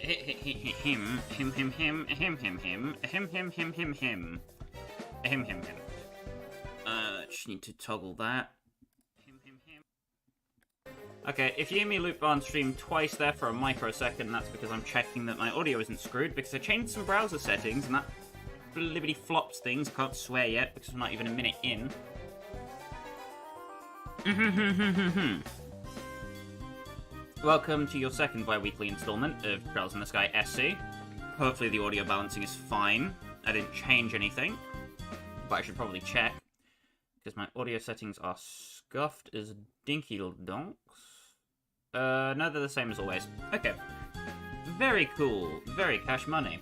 Just need to toggle that. Okay, if you hear me loop on stream twice there for a microsecond, that's because I'm checking that my audio isn't screwed, because I changed some browser settings, and that blibbity flops things. I can't swear yet, because I'm not even a minute in. Welcome to your second bi-weekly installment of Trails in the Sky SC. Hopefully the audio balancing is fine. I didn't change anything, but I should probably check, because my audio settings are scuffed as dinky donks. No, they're the same as always. Okay. Very cool. Very cash money.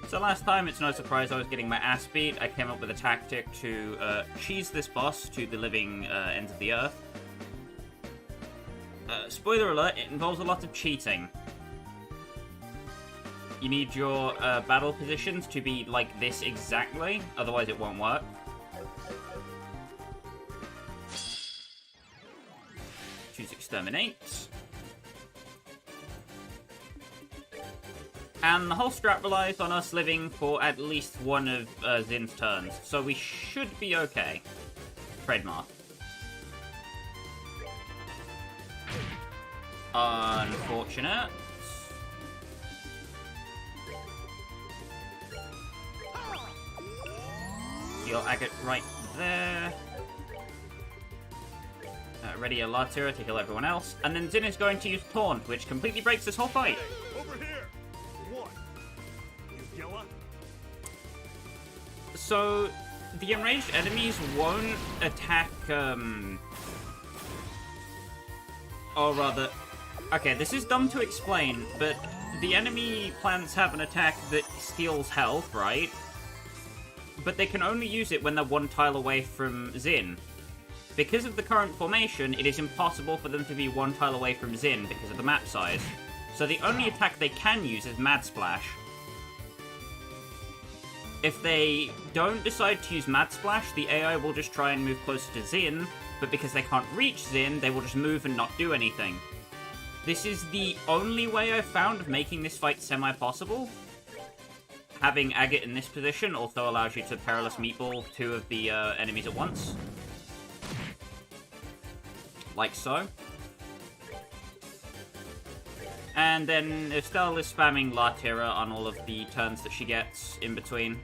So last time, it's no surprise I was getting my ass beat. I came up with a tactic to cheese this boss to the living ends of the earth. Spoiler alert, it involves a lot of cheating. You need your battle positions to be like this exactly, otherwise it won't work. Choose Exterminate. And the whole strat relies on us living for at least one of Zin's turns, so we should be okay. Trademark. Unfortunate. Heal Agate right there. Ready a Latira to heal everyone else. And then Zin is going to use Taunt, which completely breaks this whole fight. Hey, over here! What? You yella? So, the enraged enemies won't attack, or rather... Okay, this is dumb to explain, but the enemy plants have an attack that steals health, right? But they can only use it when they're one tile away from Zin. Because of the current formation, it is impossible for them to be one tile away from Zin because of the map size. So the only attack they can use is Mad Splash. If they don't decide to use Mad Splash, the AI will just try and move closer to Zin, but because they can't reach Zin, they will just move and not do anything. This is the only way I've found of making this fight semi-possible. Having Agate in this position also allows you to Perilous Meatball two of the enemies at once. Like so. And then Estelle is spamming Latira on all of the turns that she gets in between.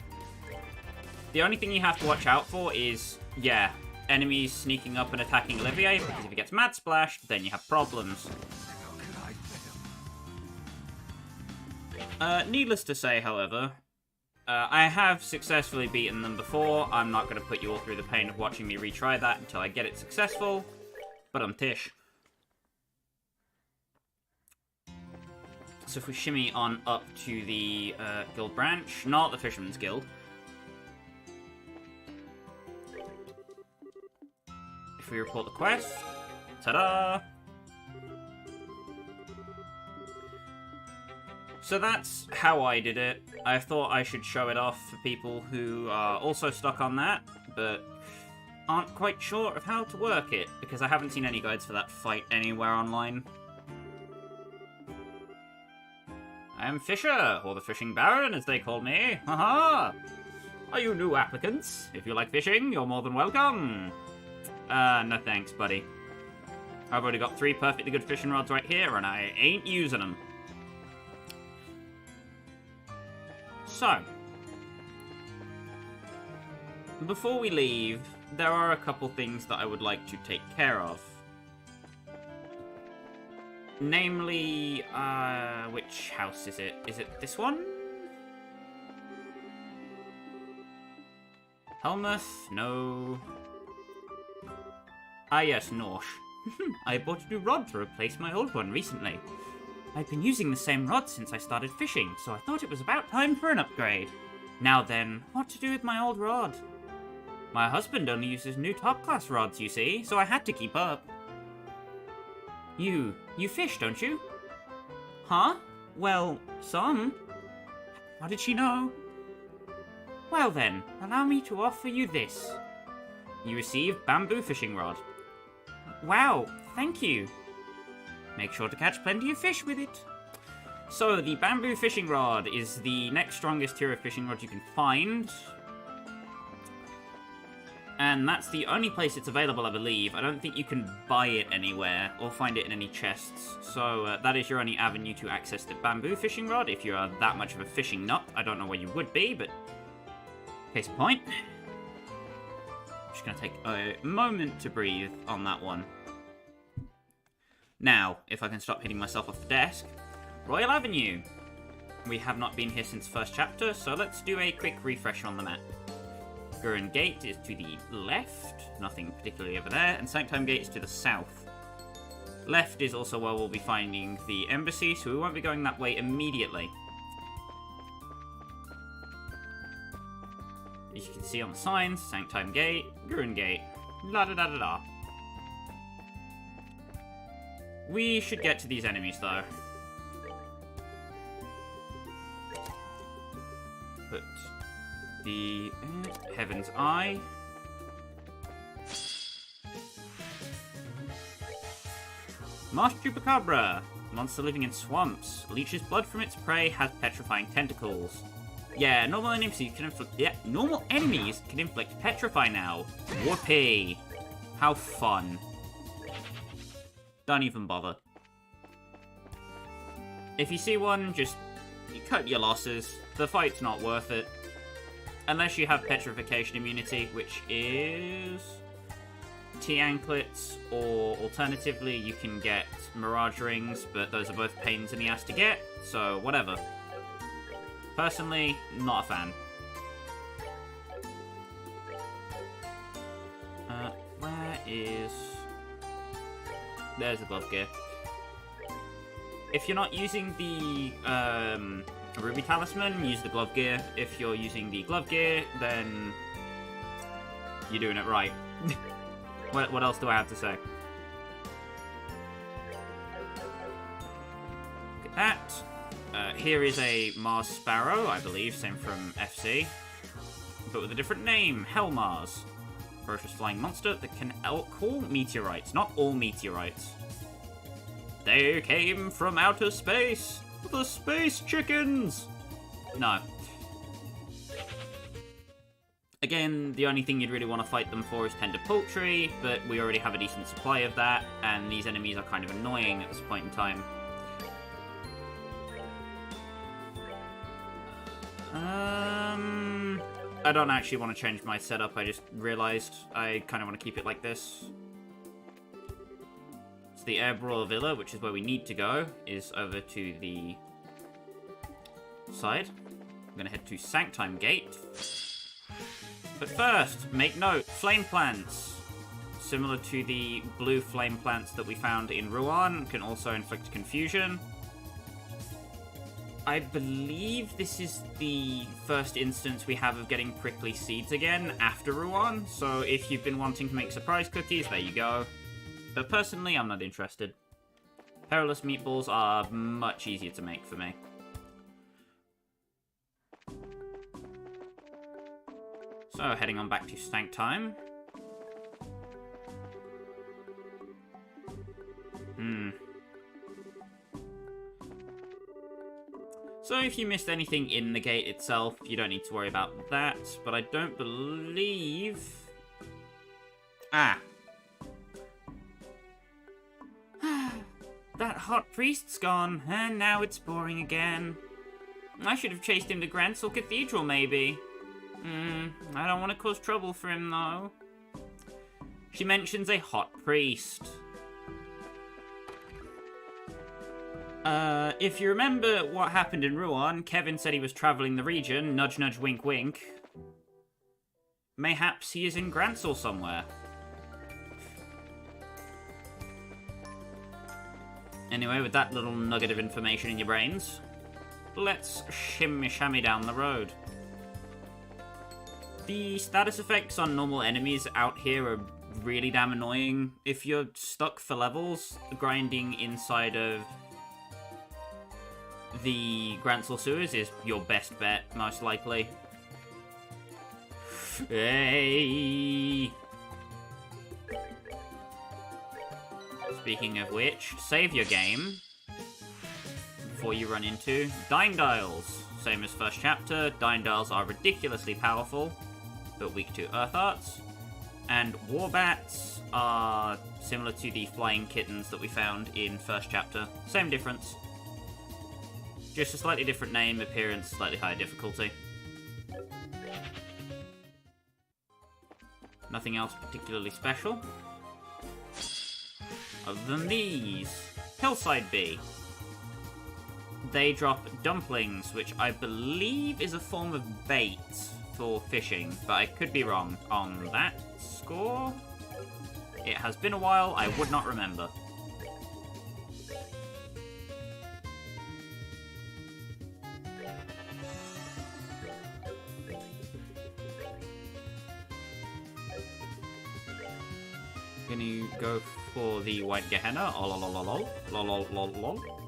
The only thing you have to watch out for is, yeah, enemies sneaking up and attacking Olivier, because if he gets Mad Splashed, then you have problems. Needless to say, however, I have successfully beaten them before. I'm not going to put you all through the pain of watching me retry that until I get it successful. But I'm Tish. So if we shimmy on up to the guild branch, not the Fisherman's Guild. If we report the quest, ta-da! So that's how I did it. I thought I should show it off for people who are also stuck on that, but aren't quite sure of how to work it, because I haven't seen any guides for that fight anywhere online. I am Fisher, or the Fishing Baron, as they call me. Haha! Are you new applicants? If you like fishing, you're more than welcome. No thanks, buddy. I've already got 3 perfectly good fishing rods right here, and I ain't using them. So, before we leave, there are a couple things that I would like to take care of. Namely, which house is it? Is it this one? Helmuth? No. Ah yes, Norsh. I bought a new rod to replace my old one recently. I've been using the same rod since I started fishing, so I thought it was about time for an upgrade. Now then, what to do with my old rod? My husband only uses new top-class rods, you see, so I had to keep up. You fish, don't you? Huh? Well, some. How did she know? Well then, allow me to offer you this. You receive bamboo fishing rod. Wow, thank you. Make sure to catch plenty of fish with it. So, the bamboo fishing rod is the next strongest tier of fishing rod you can find. And that's the only place it's available, I believe. I don't think you can buy it anywhere or find it in any chests. So that is your only avenue to access the bamboo fishing rod. If you are that much of a fishing nut, I don't know where you would be, but case in point. Just going to take a moment to breathe on that one. Now, if I can stop hitting myself off the desk. Royal Avenue. We have not been here since first chapter, so let's do a quick refresh on the map. Gurren Gate is to the left, nothing particularly over there, and Sanctum Gate is to the south. Left is also where we'll be finding the embassy, so we won't be going that way immediately. As you can see on the signs, Sanctum Gate, Gurren Gate, la-da-da-da-da. We should get to these enemies, though. Put the Heaven's Eye. Marsh Chupacabra. Monster living in swamps. Leeches blood from its prey, has petrifying tentacles. Yeah, normal enemies can inflict petrify now. Whoopee. How fun. Don't even bother. If you see one, just cut your losses. The fight's not worth it. Unless you have petrification immunity, which is T-anklets, or alternatively you can get mirage rings, but those are both pains in the ass to get, so whatever. Personally, not a fan. Where is... There's the glove gear. If you're not using the Ruby Talisman, use the glove gear. If you're using the glove gear, then you're doing it right. What else do I have to say? Look at that. Here is a Mars Sparrow, I believe, same from FC, but with a different name, Hell Mars. Ferocious flying monster that can outcall meteorites, not all meteorites. They came from outer space! The space chickens! No. Again, the only thing you'd really want to fight them for is tender poultry, but we already have a decent supply of that, and these enemies are kind of annoying at this point in time. I don't actually want to change my setup, I just realized I kind of want to keep it like this. So the Erbe Royal Villa, which is where we need to go, is over to the side. I'm going to head to Sanctum Gate. But first, make note, flame plants. Similar to the blue flame plants that we found in Ruan, can also inflict confusion. I believe this is the first instance we have of getting prickly seeds again after Ruan, so if you've been wanting to make surprise cookies, there you go. But personally, I'm not interested. Perilous meatballs are much easier to make for me. So, heading on back to Sanctum. So if you missed anything in the gate itself, you don't need to worry about that, but I don't believe... Ah. That hot priest's gone, and now it's boring again. I should have chased him to Grancel Cathedral, maybe. I don't want to cause trouble for him, though. She mentions a hot priest. If you remember what happened in Ruan, Kevin said he was travelling the region, nudge nudge wink wink. Mayhaps he is in Grancel somewhere. Anyway, with that little nugget of information in your brains, let's shimmy shammy down the road. The status effects on normal enemies out here are really damn annoying. If you're stuck for levels, grinding inside of the Grancel sewers is your best bet, most likely. Hey! Speaking of which, save your game before you run into Dinediles. Same as first chapter, Dinediles are ridiculously powerful, but weak to Earth Arts. And Warbats are similar to the flying kittens that we found in first chapter. Same difference. Just a slightly different name, appearance, slightly higher difficulty. Nothing else particularly special. Other than these. Hillside Bee. They drop dumplings, which I believe is a form of bait for fishing, but I could be wrong on that score. It has been a while, I would not remember. Gonna go for the White Gehenna. Oh, lol, lol, lol, lol, lol, lol, lol.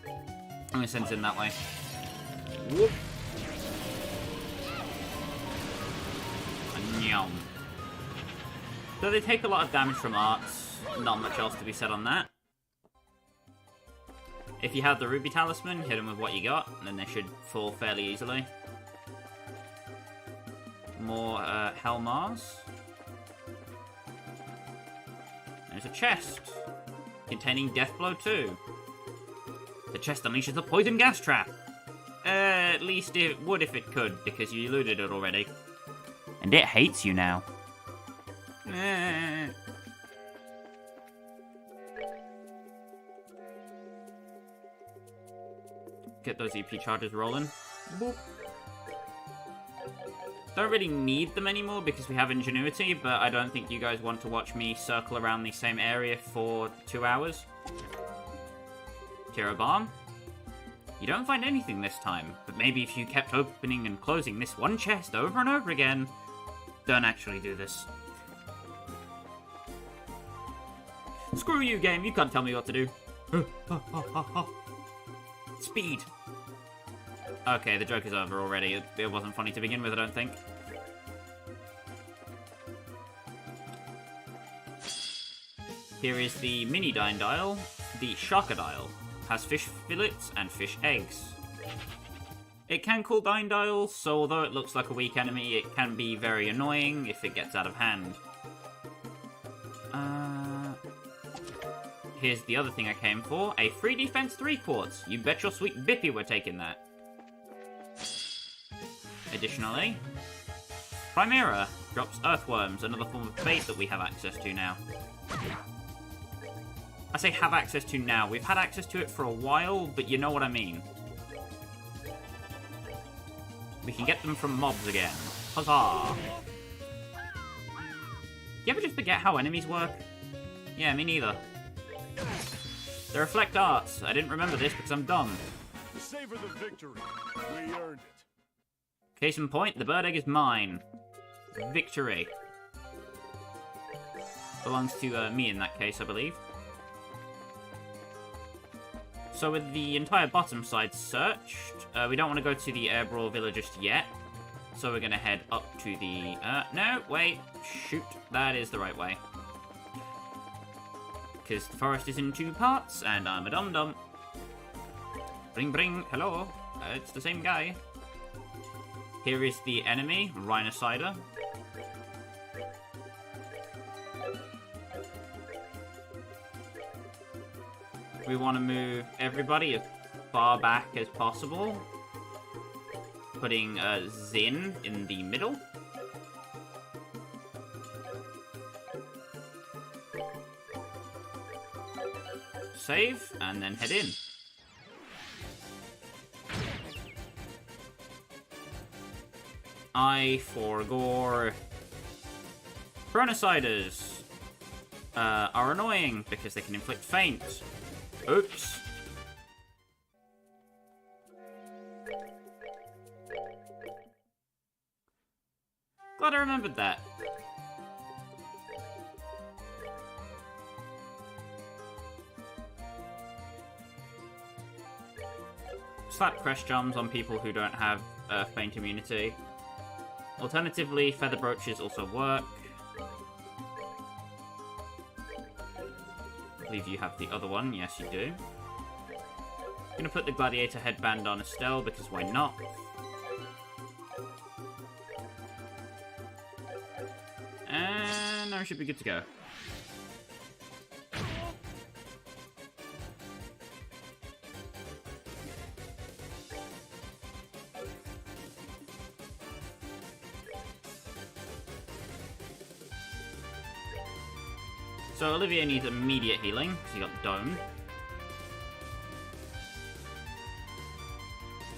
I'm gonna send it in that way. Whoop. Nyam. So they take a lot of damage from arts. Not much else to be said on that. If you have the Ruby Talisman, hit them with what you got, and then they should fall fairly easily. More Helmars. There's a chest containing Deathblow 2. The chest unleashes a poison gas trap. At least it would if it could, because you eluded it already. And it hates you now. Get those EP charges rolling. Boop. Don't really need them anymore because we have Ingenuity, but I don't think you guys want to watch me circle around the same area for 2 hours. Tiro Bomb. You don't find anything this time, but maybe if you kept opening and closing this one chest over and over again... Don't actually do this. Screw you, game. You can't tell me what to do. Speed. Okay, the joke is over already. It wasn't funny to begin with, I don't think. Here is the mini Dinedile, the Sharkadile. Has fish fillets and fish eggs. It can call Dinediles, so although it looks like a weak enemy, it can be very annoying if it gets out of hand. Here's the other thing I came for, a free defense 3 quartz. You bet your sweet bippy we're taking that. Additionally, Chimera drops earthworms, another form of bait that we have access to now. I say have access to now, we've had access to it for a while, but you know what I mean. We can get them from mobs again. Huzzah! You ever just forget how enemies work? Yeah, me neither. They reflect arts. I didn't remember this because I'm dumb. Savor the victory. We earned it. Case in point, the bird egg is mine. Victory. Belongs to me in that case, I believe. So with the entire bottom side searched, we don't want to go to the Erbe villa just yet. So we're going to head up to the... no, wait. Shoot. That is the right way. Because the forest is in 2 parts, and I'm a dum-dum. Bring, bring. Hello. It's the same guy. Here is the enemy, Rhinocider. We want to move everybody as far back as possible. Putting Zin in the middle. Save, and then head in. I forgore. Rhinociders are annoying because they can inflict faint. Oops. Glad I remembered that. Slap crash jumps on people who don't have faint immunity. Alternatively, feather brooches also work. I believe you have the other one. Yes, you do. I'm gonna put the gladiator headband on Estelle, because why not? And now we should be good to go. So Olivier needs immediate healing, because he got domed.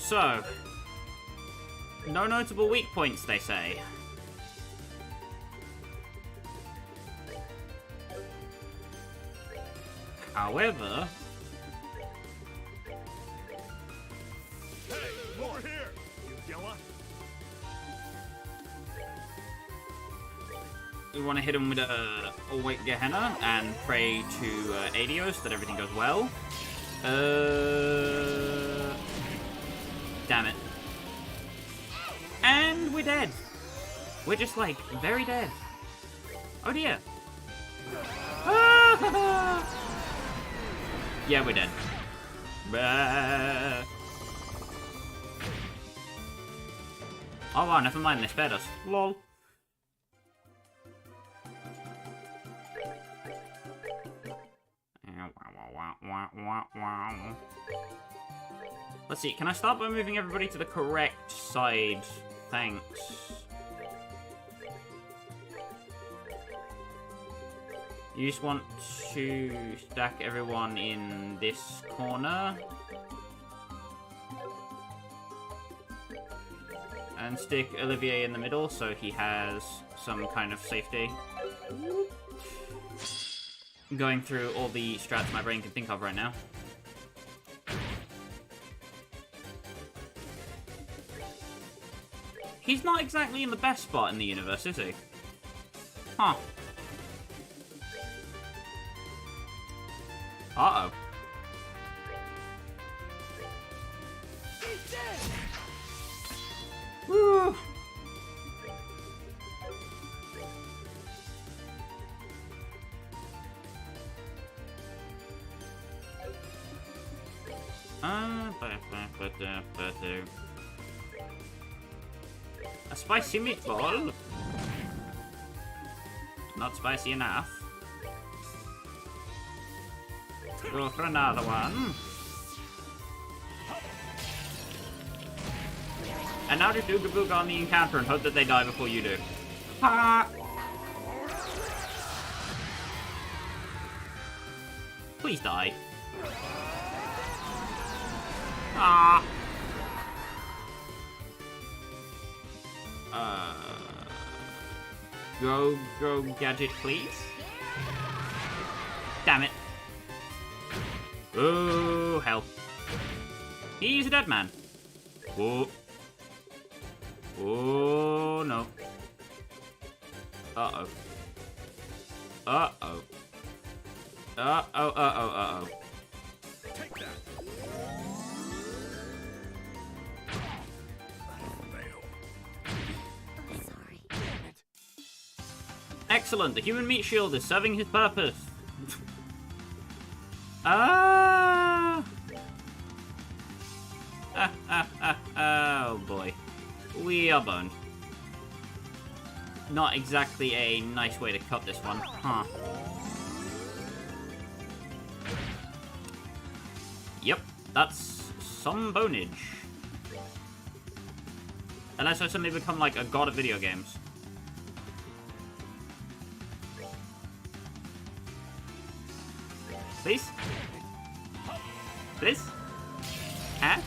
So, no notable weak points, they say. However... Hey, over here, you Dilla. We want to hit him with a White Gehenna and pray to Adios that everything goes well. Damn it. And we're dead. We're just like, very dead. Oh dear. Yeah, we're dead. Oh wow, never mind, they spared us. Lol. Let's see, can I start by moving everybody to the correct side? Thanks. You just want to stack everyone in this corner. And stick Olivier in the middle so he has some kind of safety. I'm going through all the strats my brain can think of right now. He's not exactly in the best spot in the universe, is he? Huh. Uh-oh. Woo! A spicy meatball? Not spicy enough. Go for another one. And now just Ooga Booga on the encounter and hope that they die before you do. Ha! Please die. Ah! Go, gadget, please. Damn it. Oh, hell. He's a dead man. Oh. Oh, no. Uh-oh. Uh-oh. Uh-oh, uh-oh, uh-oh. Take that. Excellent. The human meat shield is serving his purpose. Ah! Oh boy. We are boned. Not exactly a nice way to cut this one, huh? Yep, that's some bonage. Unless I suddenly become like a god of video games. Please? Please? Huh?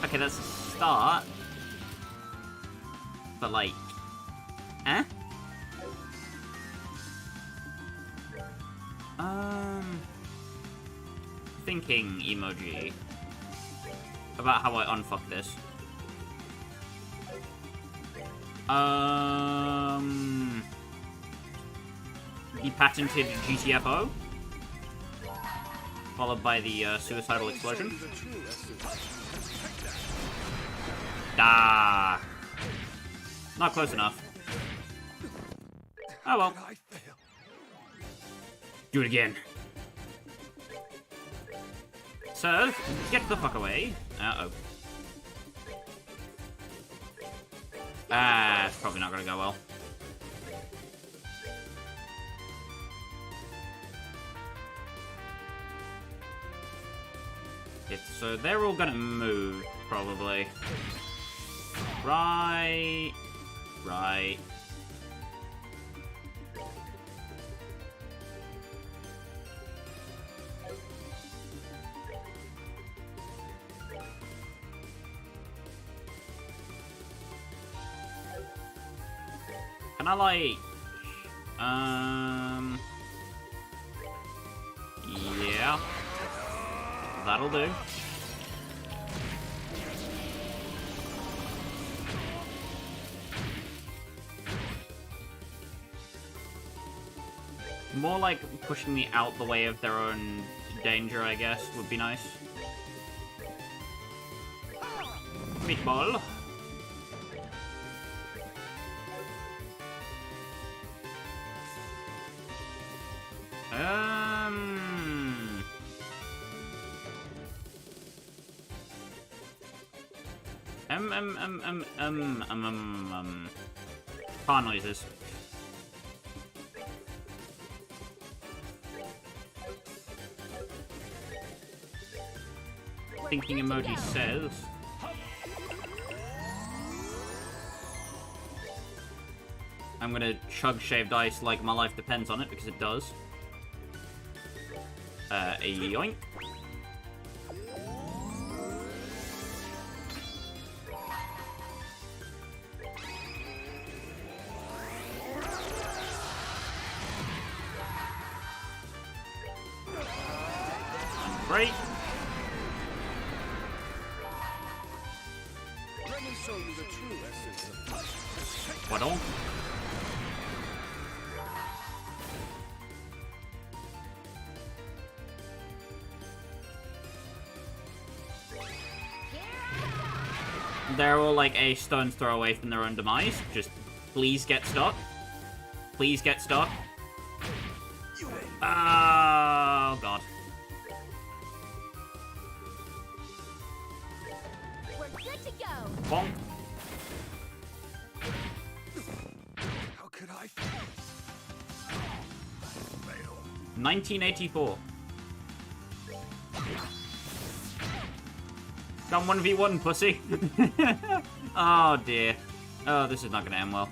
Okay, that's a start. But like... Eh? Thinking emoji. About how I unfuck this. The patented GTFO. Followed by the suicidal explosion. Ah. Not close enough. Oh well. Do it again. Sir, get the fuck away. Uh-oh. Ah, it's probably not gonna go well. So they're all gonna move, probably. Right. Right. Can I, like... Yeah. That'll do. More like pushing me out the way of their own danger, I guess, would be nice. Meatball. Car noises. Thinking emoji says. I'm gonna chug shaved ice like my life depends on it, because it does. A yoink. Great. Let me show you the true essence of What on? They're all like a stone's throw away from their own demise. Just please get stuck. Please get stuck. Oh god. We're good to go. Bonk. How could I fail? 1984. Come 1v1, pussy. Oh dear. Oh, this is not gonna end well.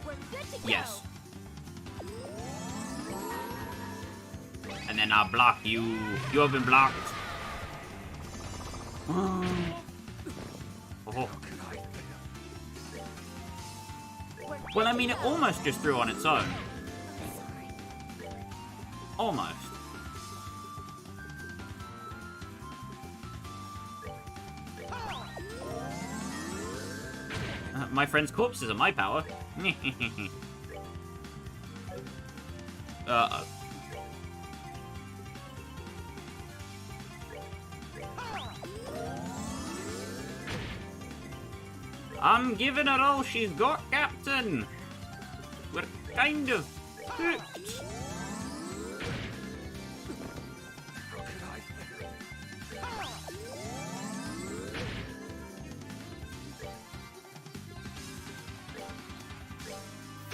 We're good to go. Yes. And then I'll block you. You have been blocked. Oh. Well, I mean, it almost just threw on its own. Almost. My friend's corpses are my power. Uh-oh. I'm giving her all she's got, Captain. We're kind of hooked.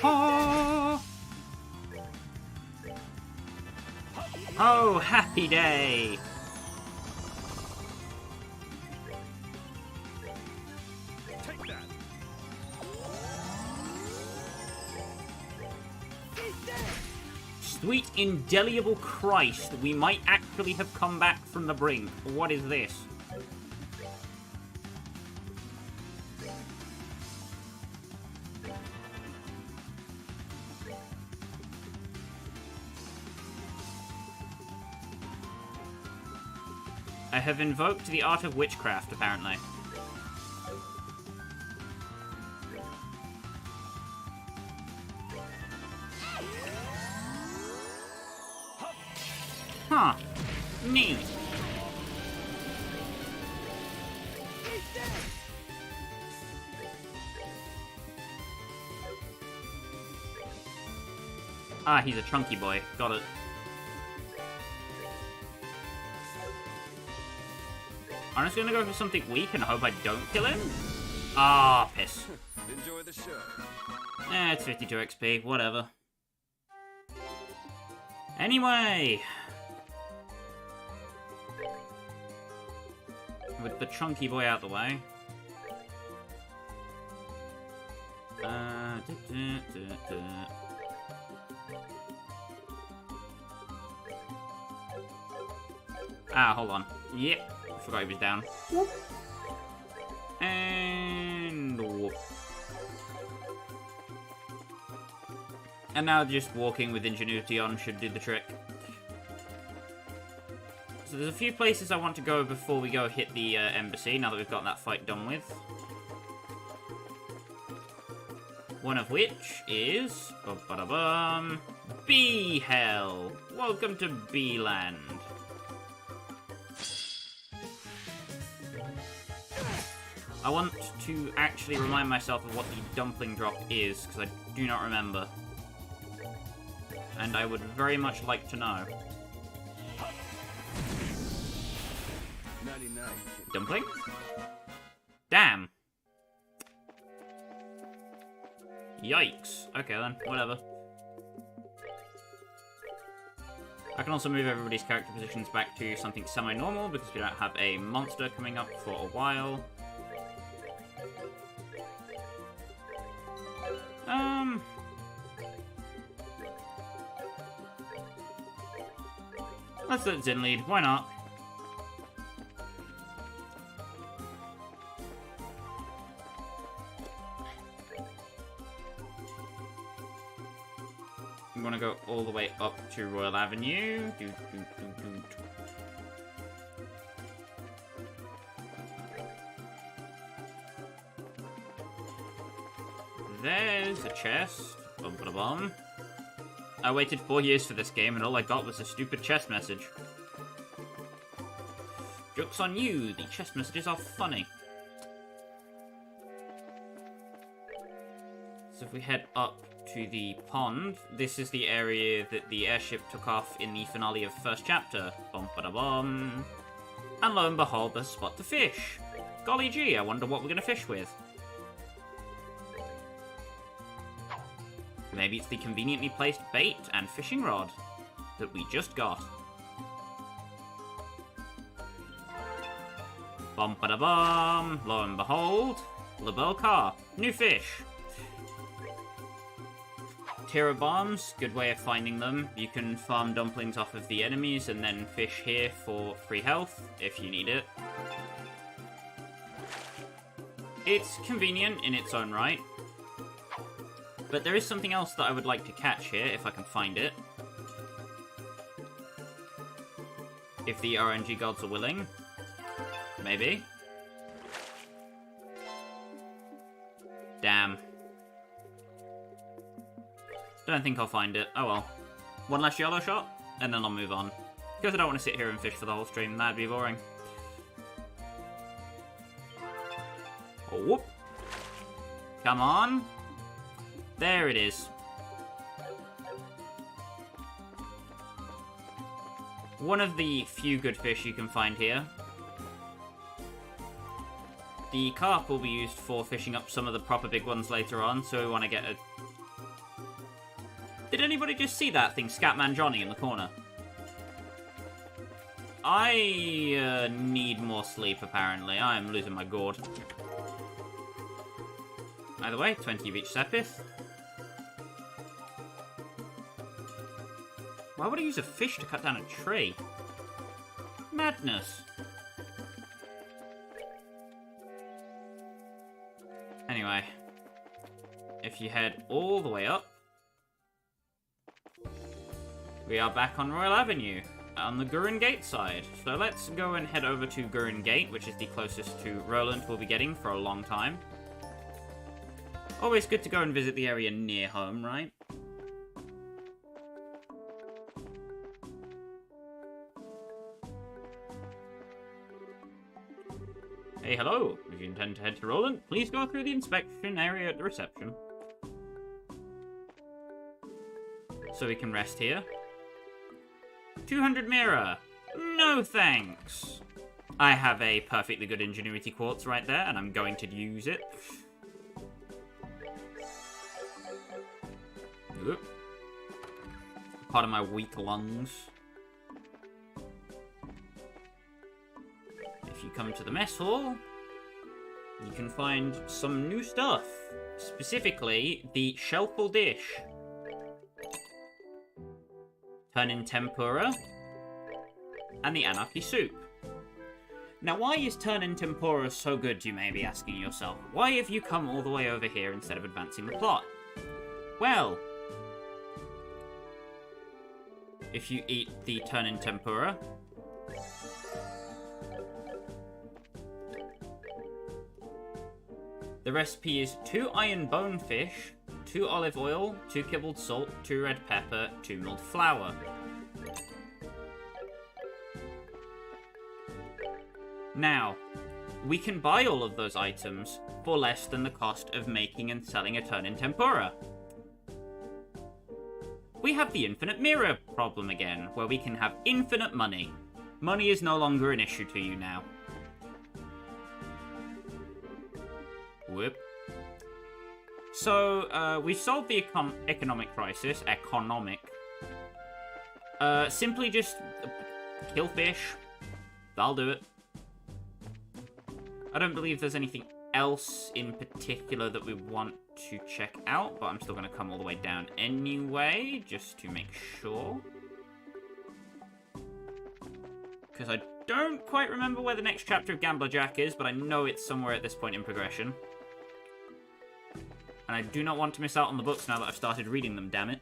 Oh. Oh, happy day. Take that. Sweet indelible Christ, we might actually have come back from the brink. What is this? I have invoked the art of witchcraft, apparently. Huh. Neat. Ah, he's a chunky boy. Got it. I'm just gonna go for something weak and hope I don't kill him. Ah, piss. Enjoy the show. It's 52 XP. Whatever. Anyway. With the chunky boy out the way. Ah, hold on. Yep, forgot he was down. Whoop. And whoop. And now just walking with ingenuity on should do the trick. So there's a few places I want to go before we go hit the embassy, now that we've got that fight done with. One of which is... Bee Hell! Welcome to Bee Land. I want to actually remind myself of what the dumpling drop is, because I do not remember. And I would very much like to know. 99. Dumpling? Damn. Yikes. Okay then, whatever. I can also move everybody's character positions back to something semi-normal because we don't have a monster coming up for a while. Let's let Zin lead, why not? I'm gonna go all the way up to Royal Avenue. There's a chest. Bum ba da bum. I waited 4 years for this game and all I got was a stupid chest message. Joke's on you, the chest messages are funny. So if we head up to the pond, this is the area that the airship took off in the finale of first chapter. Bum ba da bum. And lo and behold, there's a spot to fish. Golly gee, I wonder what we're gonna fish with. Maybe it's the conveniently placed bait and fishing rod that we just got. Bum ba da bum. Lo and behold, Labelle Car. New fish. Terror bombs, good way of finding them. You can farm dumplings off of the enemies and then fish here for free health if you need it. It's convenient in its own right. But there is something else that I would like to catch here, if I can find it. If the RNG gods are willing. Maybe. Damn. Don't think I'll find it. Oh well. One last yellow shot, and then I'll move on. Because I don't want to sit here and fish for the whole stream, that'd be boring. Oh, whoop. Come on. There it is. One of the few good fish you can find here. The carp will be used for fishing up some of the proper big ones later on, so we want to get a... Did anybody just see that thing, Scatman Johnny, in the corner? I need more sleep, apparently. I am losing my gourd. Either way, 20 of each sepith. Why would I use a fish to cut down a tree? Madness. Anyway. If you head all the way up, we are back on Royal Avenue, on the Gurren Gate side. So let's go and head over to Gurren Gate, which is the closest to Roland we'll be getting for a long time. Always good to go and visit the area near home, right? Hey, hello. If you intend to head to Roland, please go through the inspection area at the reception. So we can rest here. 200 mirror. No thanks. I have a perfectly good ingenuity quartz right there, and I'm going to use it. Oop. Part of my weak lungs. If you come to the mess hall, you can find some new stuff. Specifically, the shellful dish. Turn in tempura. And the anarchy soup. Now, why is turn in tempura so good, you may be asking yourself? Why have you come all the way over here instead of advancing the plot? Well, if you eat the turn in tempura, the recipe is 2 iron bonefish, 2 olive oil, 2 kibbled salt, 2 red pepper, 2 milled flour. Now, we can buy all of those items for less than the cost of making and selling a turn in tempura. We have the infinite mirror problem again, where we can have infinite money. Money is no longer an issue to you now. Whoop. So, we've solved the economic crisis. Simply just kill fish. That'll do it. I don't believe there's anything else in particular that we want to check out, but I'm still going to come all the way down anyway, just to make sure. Because I don't quite remember where the next chapter of Gambler Jack is, but I know it's somewhere at this point in progression. And I do not want to miss out on the books now that I've started reading them, damn it.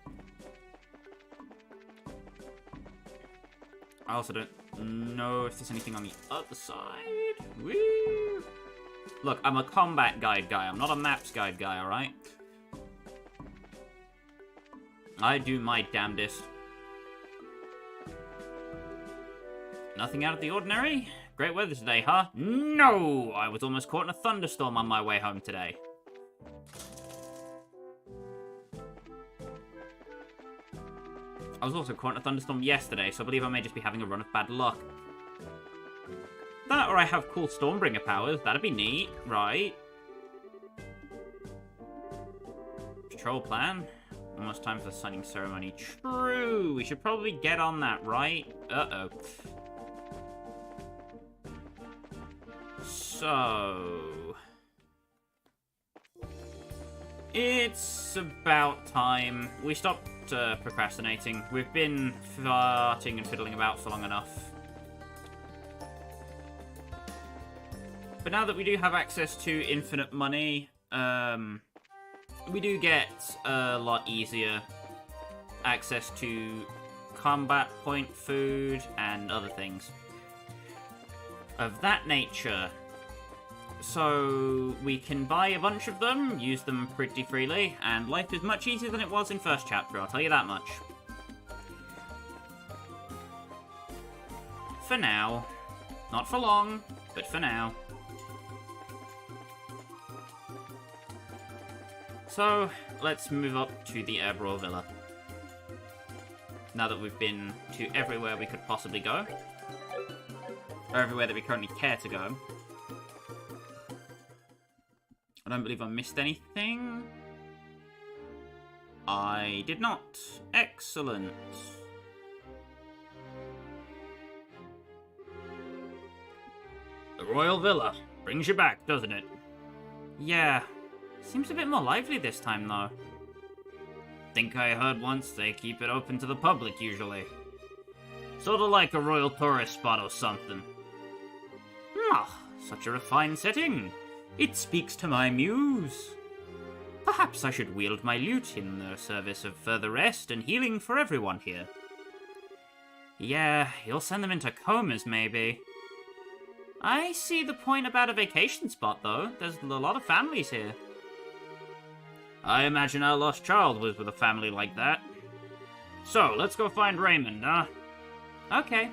I also don't know if there's anything on the other side. Woo! Look, I'm a combat guide guy. I'm not a maps guide guy, alright? I do my damnedest. Nothing out of the ordinary? Great weather today, huh? No! I was almost caught in a thunderstorm on my way home today. I was also caught in a thunderstorm yesterday, so I believe I may just be having a run of bad luck. That, or I have cool Stormbringer powers. That'd be neat, right? Patrol plan. Almost time for the signing ceremony. True! We should probably get on that, right? Uh-oh. So... it's about time. We stopped procrastinating. We've been farting and fiddling about for long enough. But now that we do have access to infinite money, we do get a lot easier access to combat point food and other things of that nature. So we can buy a bunch of them, use them pretty freely, and life is much easier than it was in first chapter, I'll tell you that much. For now. Not for long, but for now. So, let's move up to the Erbe Villa. Now that we've been to everywhere we could possibly go. Or everywhere that we currently care to go. I don't believe I missed anything. I did not. Excellent. The Royal Villa. Brings you back, doesn't it? Yeah. Seems a bit more lively this time, though. Think I heard once they keep it open to the public, usually. Sort of like a royal tourist spot or something. Ah, such a refined setting. It speaks to my muse. Perhaps I should wield my lute in the service of further rest and healing for everyone here. Yeah, you'll send them into comas, maybe. I see the point about a vacation spot, though. There's a lot of families here. I imagine our lost child was with a family like that. So, let's go find Raymond, huh? Okay.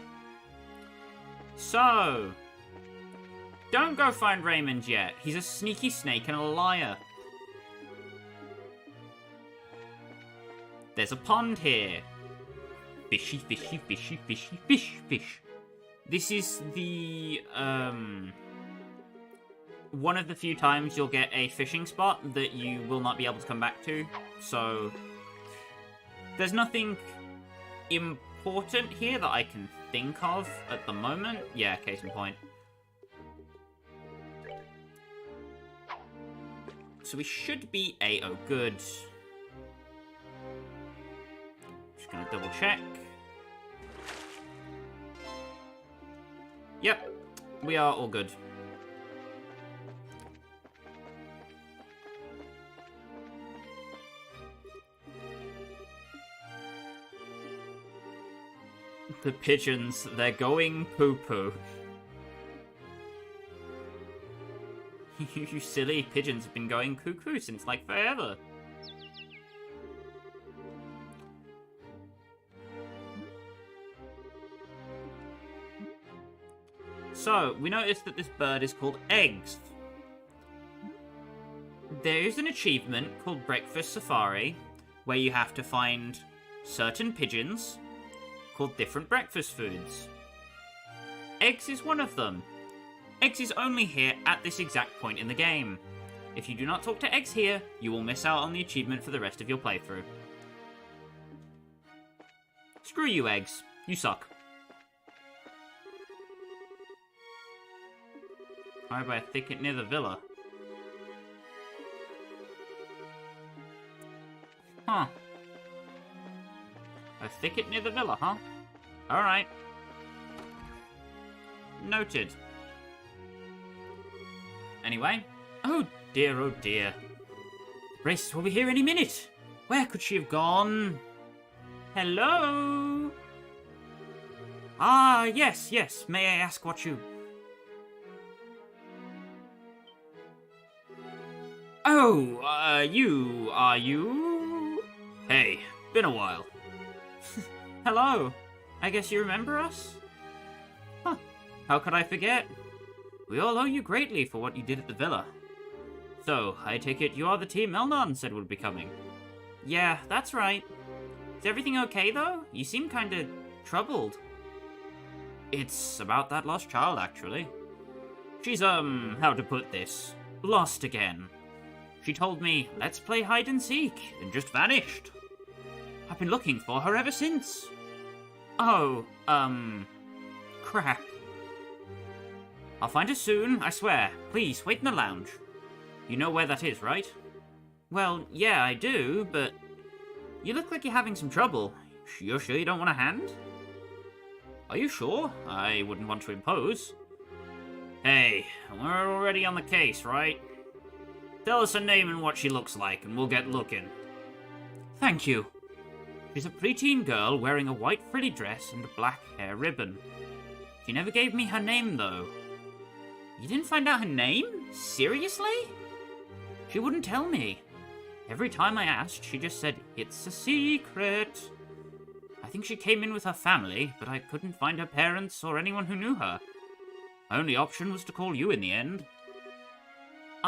So... don't go find Raymond yet. He's a sneaky snake and a liar. There's a pond here. Fishy, fishy, fishy, fishy, fish, fish. This is the, one of the few times you'll get a fishing spot that you will not be able to come back to. So, there's nothing important here that I can think of at the moment. Yeah, case in point. So we should be A-oh good. Just gonna double check. Yep, we are all good. The pigeons, they're going poo-poo. You silly pigeons have been going cuckoo since, like, forever. So, we noticed that this bird is called Eggs. There is an achievement called Breakfast Safari, where you have to find certain pigeons called different breakfast foods. Eggs is one of them. Eggs is only here at this exact point in the game. If you do not talk to Eggs here, you will miss out on the achievement for the rest of your playthrough. Screw you, Eggs. You suck. Hired by a thicket near the villa. Huh. A thicket near the villa, huh? Alright. Noted. Anyway. Oh dear, oh dear. Grace will be here any minute. Where could she have gone? Hello? Ah, yes, yes. May I ask what you... Oh, are you? Hey, been a while. Hello. I guess you remember us? Huh. How could I forget? We all owe you greatly for what you did at the villa. So, I take it you are the team Elnon said would be coming. Yeah, that's right. Is everything okay, though? You seem kinda troubled. It's about that lost child, actually. She's, how to put this? Lost again. She told me, let's play hide and seek, and just vanished. I've been looking for her ever since. Oh, crap. I'll find her soon, I swear. Please, wait in the lounge. You know where that is, right? Well, yeah, I do, but... You look like you're having some trouble. You're sure you don't want a hand? Are you sure? I wouldn't want to impose. Hey, we're already on the case, right? Tell us her name and what she looks like, and we'll get looking. Thank you. She's a preteen girl wearing a white frilly dress and a black hair ribbon. She never gave me her name, though. You didn't find out her name? Seriously? She wouldn't tell me. Every time I asked, she just said, it's a secret. I think she came in with her family, but I couldn't find her parents or anyone who knew her. My only option was to call you in the end.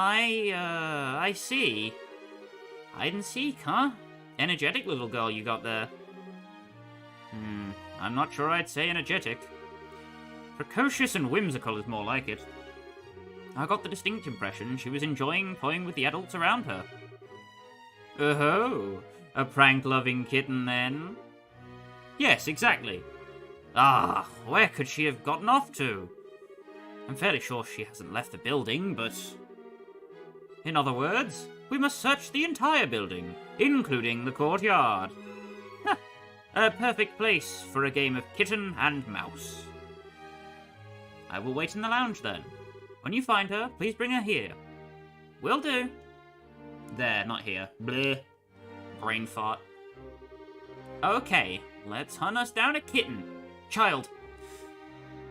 I see. Hide and seek, huh? Energetic little girl you got there. I'm not sure I'd say energetic. Precocious and whimsical is more like it. I got the distinct impression she was enjoying toying with the adults around her. Oh, a prank-loving kitten then? Yes, exactly. Ah, where could she have gotten off to? I'm fairly sure she hasn't left the building, but... In other words, we must search the entire building, including the courtyard. A perfect place for a game of kitten and mouse. I will wait in the lounge then. When you find her, please bring her here. Will do. There, not here. Bleh. Brain fart. Okay, let's hunt us down a kitten. Child.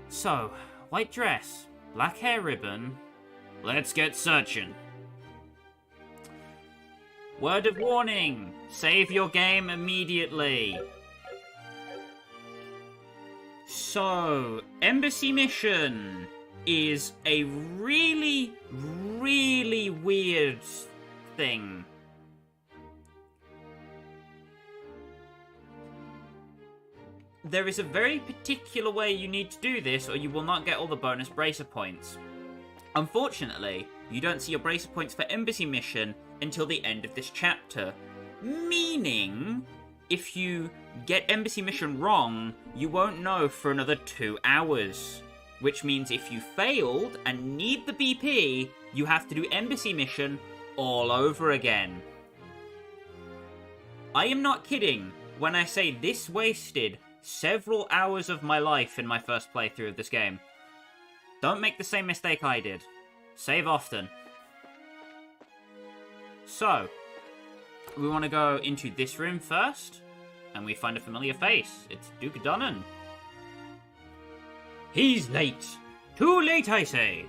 So, white dress, black hair ribbon. Let's get searching. Word of warning! Save your game immediately. So, Embassy Mission is a really, really weird thing. there is a very particular way you need to do this, or you will not get all the bonus bracer points. Unfortunately, you don't see your bracer points for Embassy Mission until the end of this chapter. Meaning, if you get Embassy Mission wrong, you won't know for another 2 hours. Which means if you failed and need the BP, you have to do Embassy Mission all over again. I am not kidding when I say this wasted several hours of my life in my first playthrough of this game. Don't make the same mistake I did. Save often. So, we want to go into this room first, and we find a familiar face. It's Duke Dunnan. He's late. Too late, I say.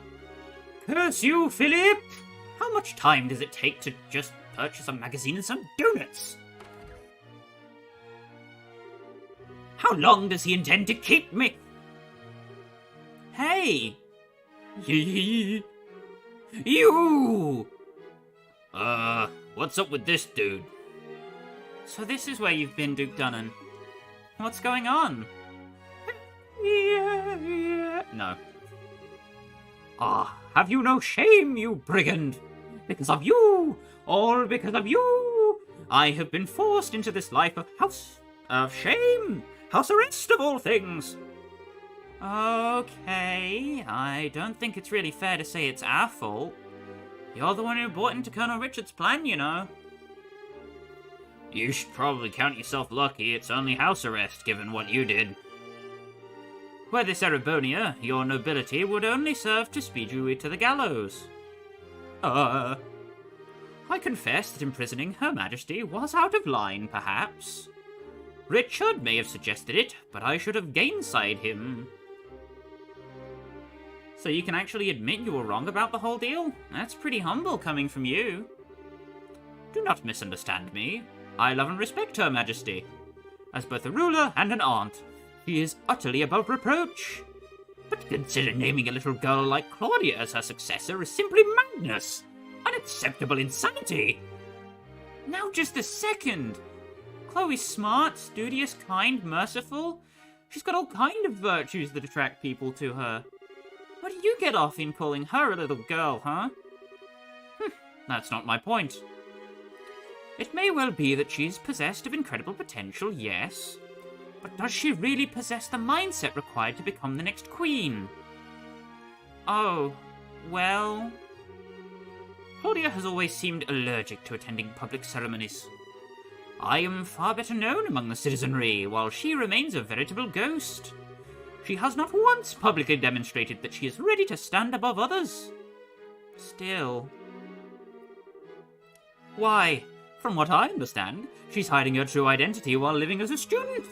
Curse you, Philip! How much time does it take to just purchase a magazine and some donuts? How long does he intend to keep me? Hey! You! What's up with this dude? So this is where you've been, Duke Dunnan. What's going on? No. Have you no shame, you brigand? Because of you, all because of you, I have been forced into this life of shame, house arrest of all things. Okay, I don't think it's really fair to say it's our fault. You're the one who bought into Colonel Richard's plan, you know. You should probably count yourself lucky it's only house arrest, given what you did. Were this Erebonia, your nobility would only serve to speed you to the gallows. I confess that imprisoning Her Majesty was out of line, perhaps. Richard may have suggested it, but I should have gainsaid him. So you can actually admit you were wrong about the whole deal? That's pretty humble coming from you. Do not misunderstand me. I love and respect Her Majesty. As both a ruler and an aunt, she is utterly above reproach. But to consider naming a little girl like Claudia as her successor is simply madness. Unacceptable insanity. Now just a second. Chloe's smart, studious, kind, merciful. She's got all kind of virtues that attract people to her. What do you get off in calling her a little girl, huh? That's not my point. It may well be that she's possessed of incredible potential, yes. But does she really possess the mindset required to become the next queen? Oh, well... Claudia has always seemed allergic to attending public ceremonies. I am far better known among the citizenry, while she remains a veritable ghost. She has not once publicly demonstrated that she is ready to stand above others. Still... Why, from what I understand, she's hiding her true identity while living as a student.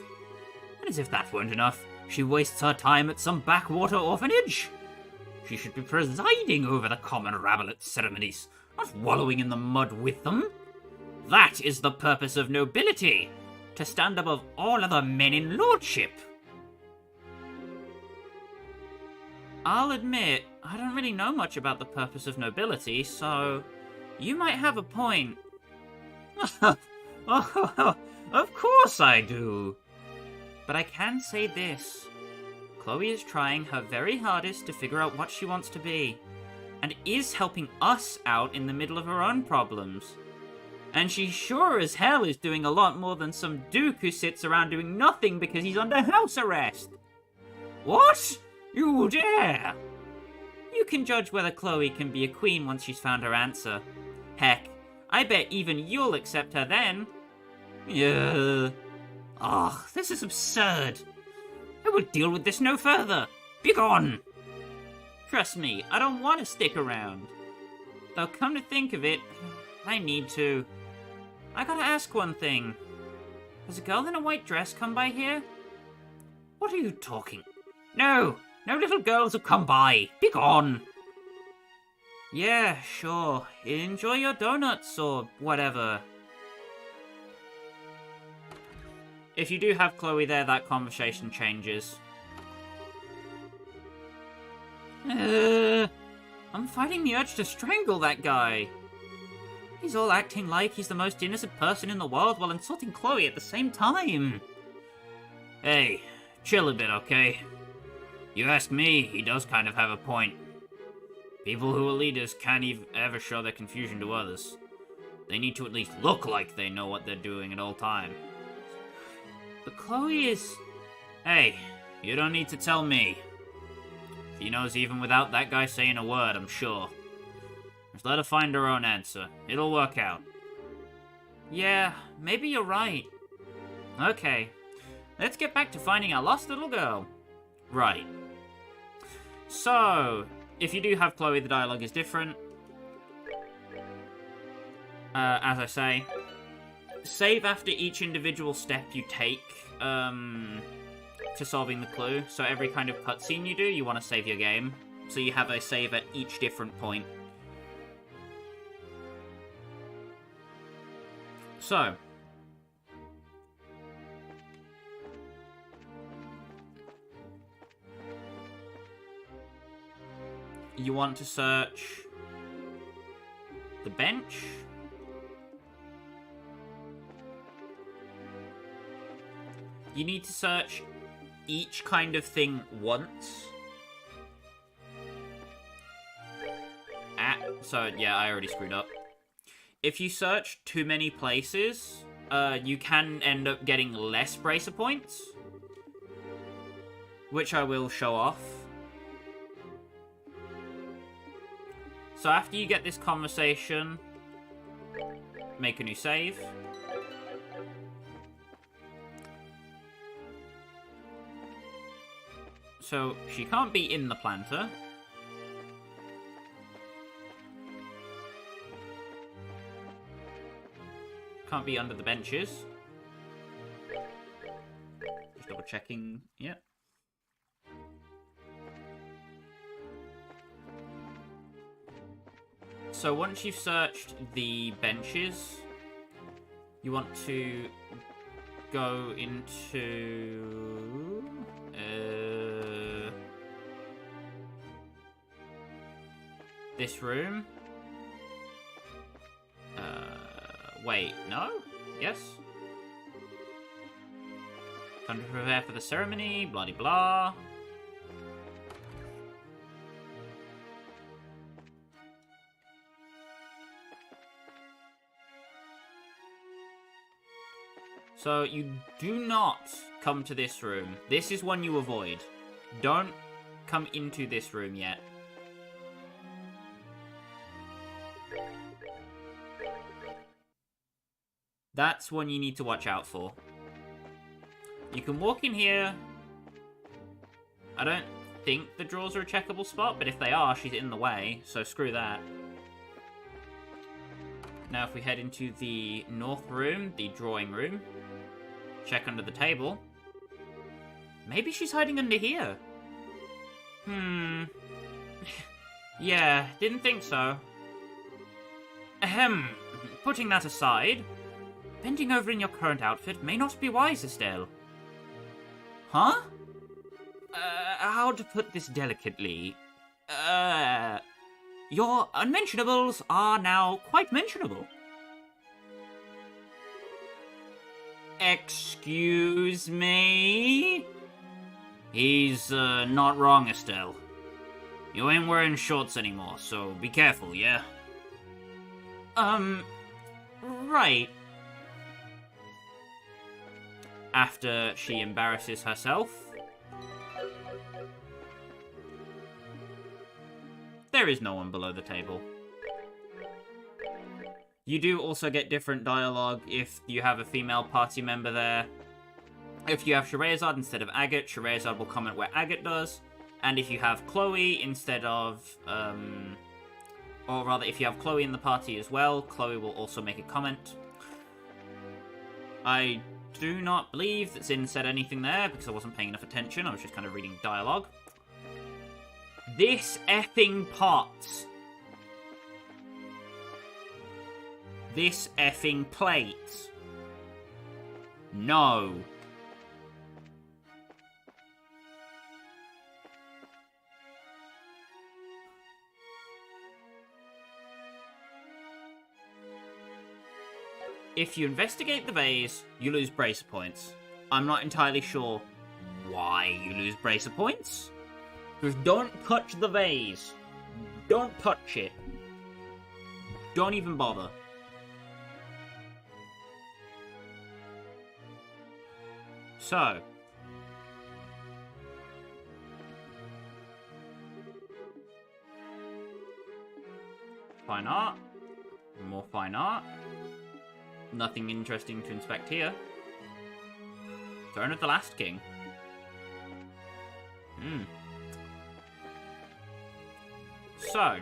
And as if that weren't enough, she wastes her time at some backwater orphanage. She should be presiding over the common rabble at ceremonies, not wallowing in the mud with them. That is the purpose of nobility, to stand above all other men in lordship. I'll admit, I don't really know much about the purpose of nobility, so you might have a point. Oh, of course I do. But I can say this. Chloe is trying her very hardest to figure out what she wants to be, and is helping us out in the middle of her own problems. And she sure as hell is doing a lot more than some duke who sits around doing nothing because he's under house arrest. What? You dare? You can judge whether Chloe can be a queen once she's found her answer. Heck, I bet even you'll accept her then. Yeah. Oh, this is absurd. I will deal with this no further. Begone! Trust me, I don't want to stick around. Though come to think of it, I need to. I gotta ask one thing. Has a girl in a white dress come by here? What are you talking? No! No little girls have come by. Begone! Yeah, sure. Enjoy your donuts or whatever. If you do have Chloe there, that conversation changes. I'm fighting the urge to strangle that guy. He's all acting like he's the most innocent person in the world while insulting Chloe at the same time. Hey, Chill a bit, okay? You ask me, he does kind of have a point. People who are leaders can't ever show their confusion to others. They need to at least look like they know what they're doing at all time. But Chloe is... Hey, you don't need to tell me. She knows even without that guy saying a word, I'm sure. Just let her find her own answer. It'll work out. Yeah, maybe you're right. Okay, let's get back to finding our lost little girl. Right. So, if you do have Chloe, the dialogue is different. As I say, save after each individual step you take to solving the clue. So every kind of cutscene you do, you want to save your game. So you have a save at each different point. So, you want to search the bench. You need to search each kind of thing once. So, yeah, I already screwed up. If you search too many places, you can end up getting less bracer points, which I will show off. So after you get this conversation, make a new save. So she can't be in the planter. Can't be under the benches. Just double checking. Yep. So once you've searched the benches, you want to go into this room. Wait, no? Yes? Time to prepare for the ceremony, blah de blah. So you do not come to this room. This is one you avoid. Don't come into this room yet. That's one you need to watch out for. You can walk in here. I don't think the drawers are a checkable spot, but if they are, she's in the way, so screw that. Now if we head into the north room, the drawing room, check under the table. Maybe she's hiding under here. Yeah, didn't think so. Ahem, putting that aside, bending over in your current outfit may not be wise, Estelle. Huh? How to put this delicately? Your unmentionables are now quite mentionable. Excuse me? He's, not wrong, Estelle. You ain't wearing shorts anymore, so be careful, yeah? Right. After she embarrasses herself, there is no one below the table. You do also get different dialogue if you have a female party member there. If you have Scheherazade instead of Agate, Scheherazade will comment where Agate does. And if you have Chloe instead of, or rather if you have Chloe in the party as well, Chloe will also make a comment. I do not believe that Zin said anything there because I wasn't paying enough attention. I was just kind of reading dialogue. This effing pot. This effing plate. No. If you investigate the vase, you lose bracer points. I'm not entirely sure why you lose bracer points. Just don't touch the vase. Don't touch it. Don't even bother. So. Fine art. More fine art. Nothing interesting to inspect here. Throne of the Last King. So.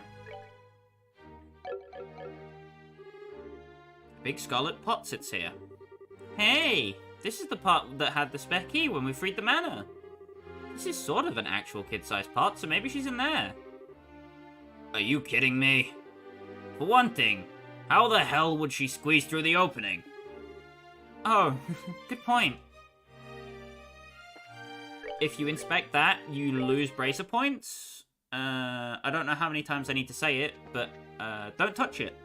Big scarlet pot sits here. Hey! This is the pot that had the spare key when we freed the manor. This is sort of an actual kid-sized pot, so maybe she's in there. Are you kidding me? For one thing, how the hell would she squeeze through the opening? Oh, good point. If you inspect that, you lose bracer points. I don't know how many times I need to say it, but don't touch it.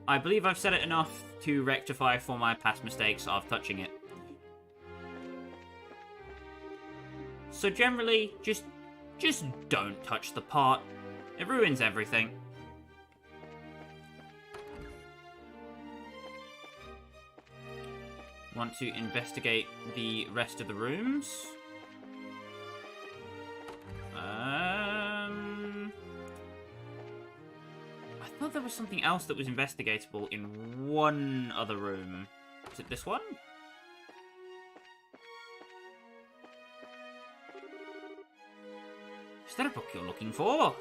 I believe I've said it enough to rectify for my past mistakes of touching it. So generally, just don't touch the pot. It ruins everything. Want to investigate the rest of the rooms? I thought there was something else that was investigatable in one other room. Is it this one? Is that a book you're looking for?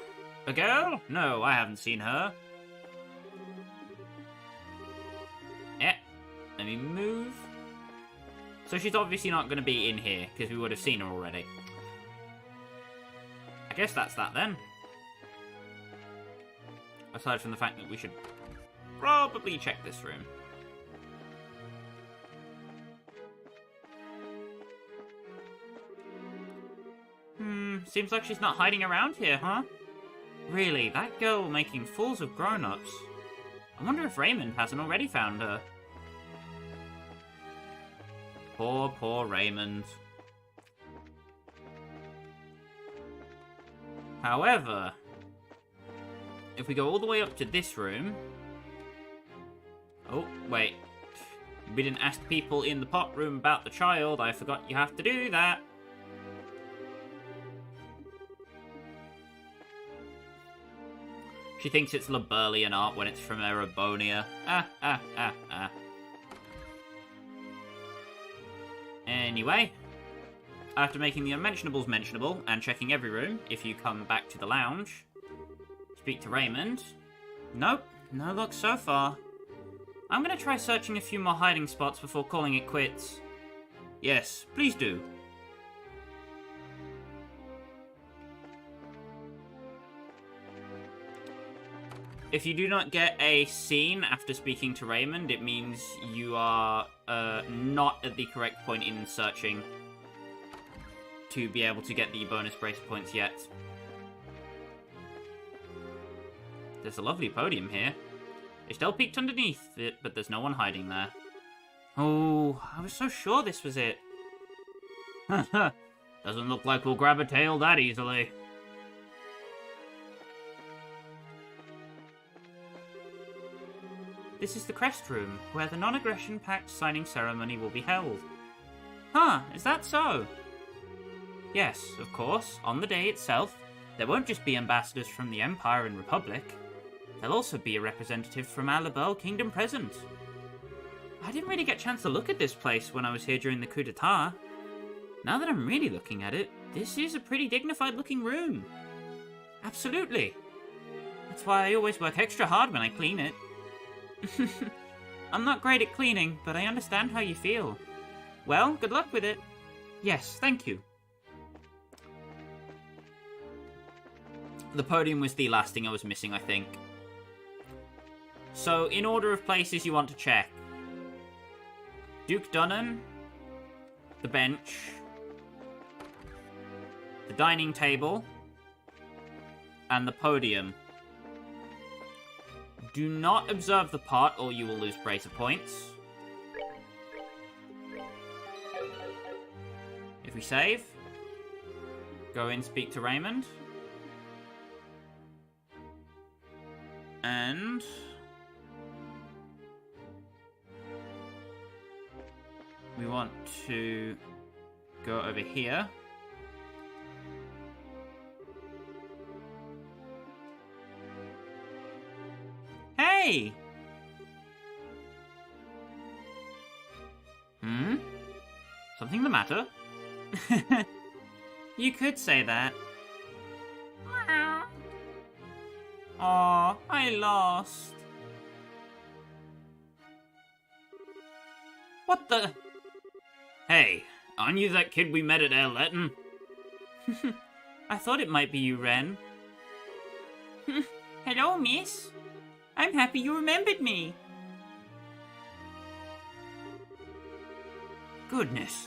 A girl? No, I haven't seen her. Let me move. So she's obviously not going to be in here, because we would have seen her already. I guess that's that then. Aside from the fact that we should probably check this room. Seems like she's not hiding around here, huh? Really, that girl making fools of grown-ups. I wonder if Raymond hasn't already found her. Poor Raymond. However, if we go all the way up to this room... Oh, wait. We didn't ask people in the pot room about the child. I forgot you have to do that. She thinks it's Liburlian art when it's from Erebonia. Anyway, after making the unmentionables mentionable and checking every room, if you come back to the lounge, speak to Raymond. Nope, no luck so far. I'm gonna try searching a few more hiding spots before calling it quits. Yes, please do. If you do not get a scene after speaking to Raymond, it means you are not at the correct point in searching to be able to get the bonus bracer points yet. There's a lovely podium here. Estelle peeked underneath it, but there's no one hiding there. Oh, I was so sure this was it. Doesn't look like we'll grab a tail that easily. This is the Crest Room, where the Non-Aggression Pact signing ceremony will be held. Huh, is that so? Yes, of course, on the day itself, there won't just be ambassadors from the Empire and Republic. There'll also be a representative from our Liberl Kingdom present. I didn't really get a chance to look at this place when I was here during the coup d'etat. Now that I'm really looking at it, this is a pretty dignified looking room. Absolutely. That's why I always work extra hard when I clean it. I'm not great at cleaning, but I understand how you feel. Well, good luck with it. Yes, thank you. The podium was the last thing I was missing, I think. So, in order of places you want to check. Duke Dunnan, the bench, the dining table, and the podium. Do not observe the pot or you will lose bracer points. if we save, go in, speak to Raymond, and we want to go over here. Hey! Something the matter? You could say that. Aw, I lost. What the? Hey, aren't you that kid we met at Airletton? I thought it might be you, Ren. Hello, miss. I'm happy you remembered me. Goodness.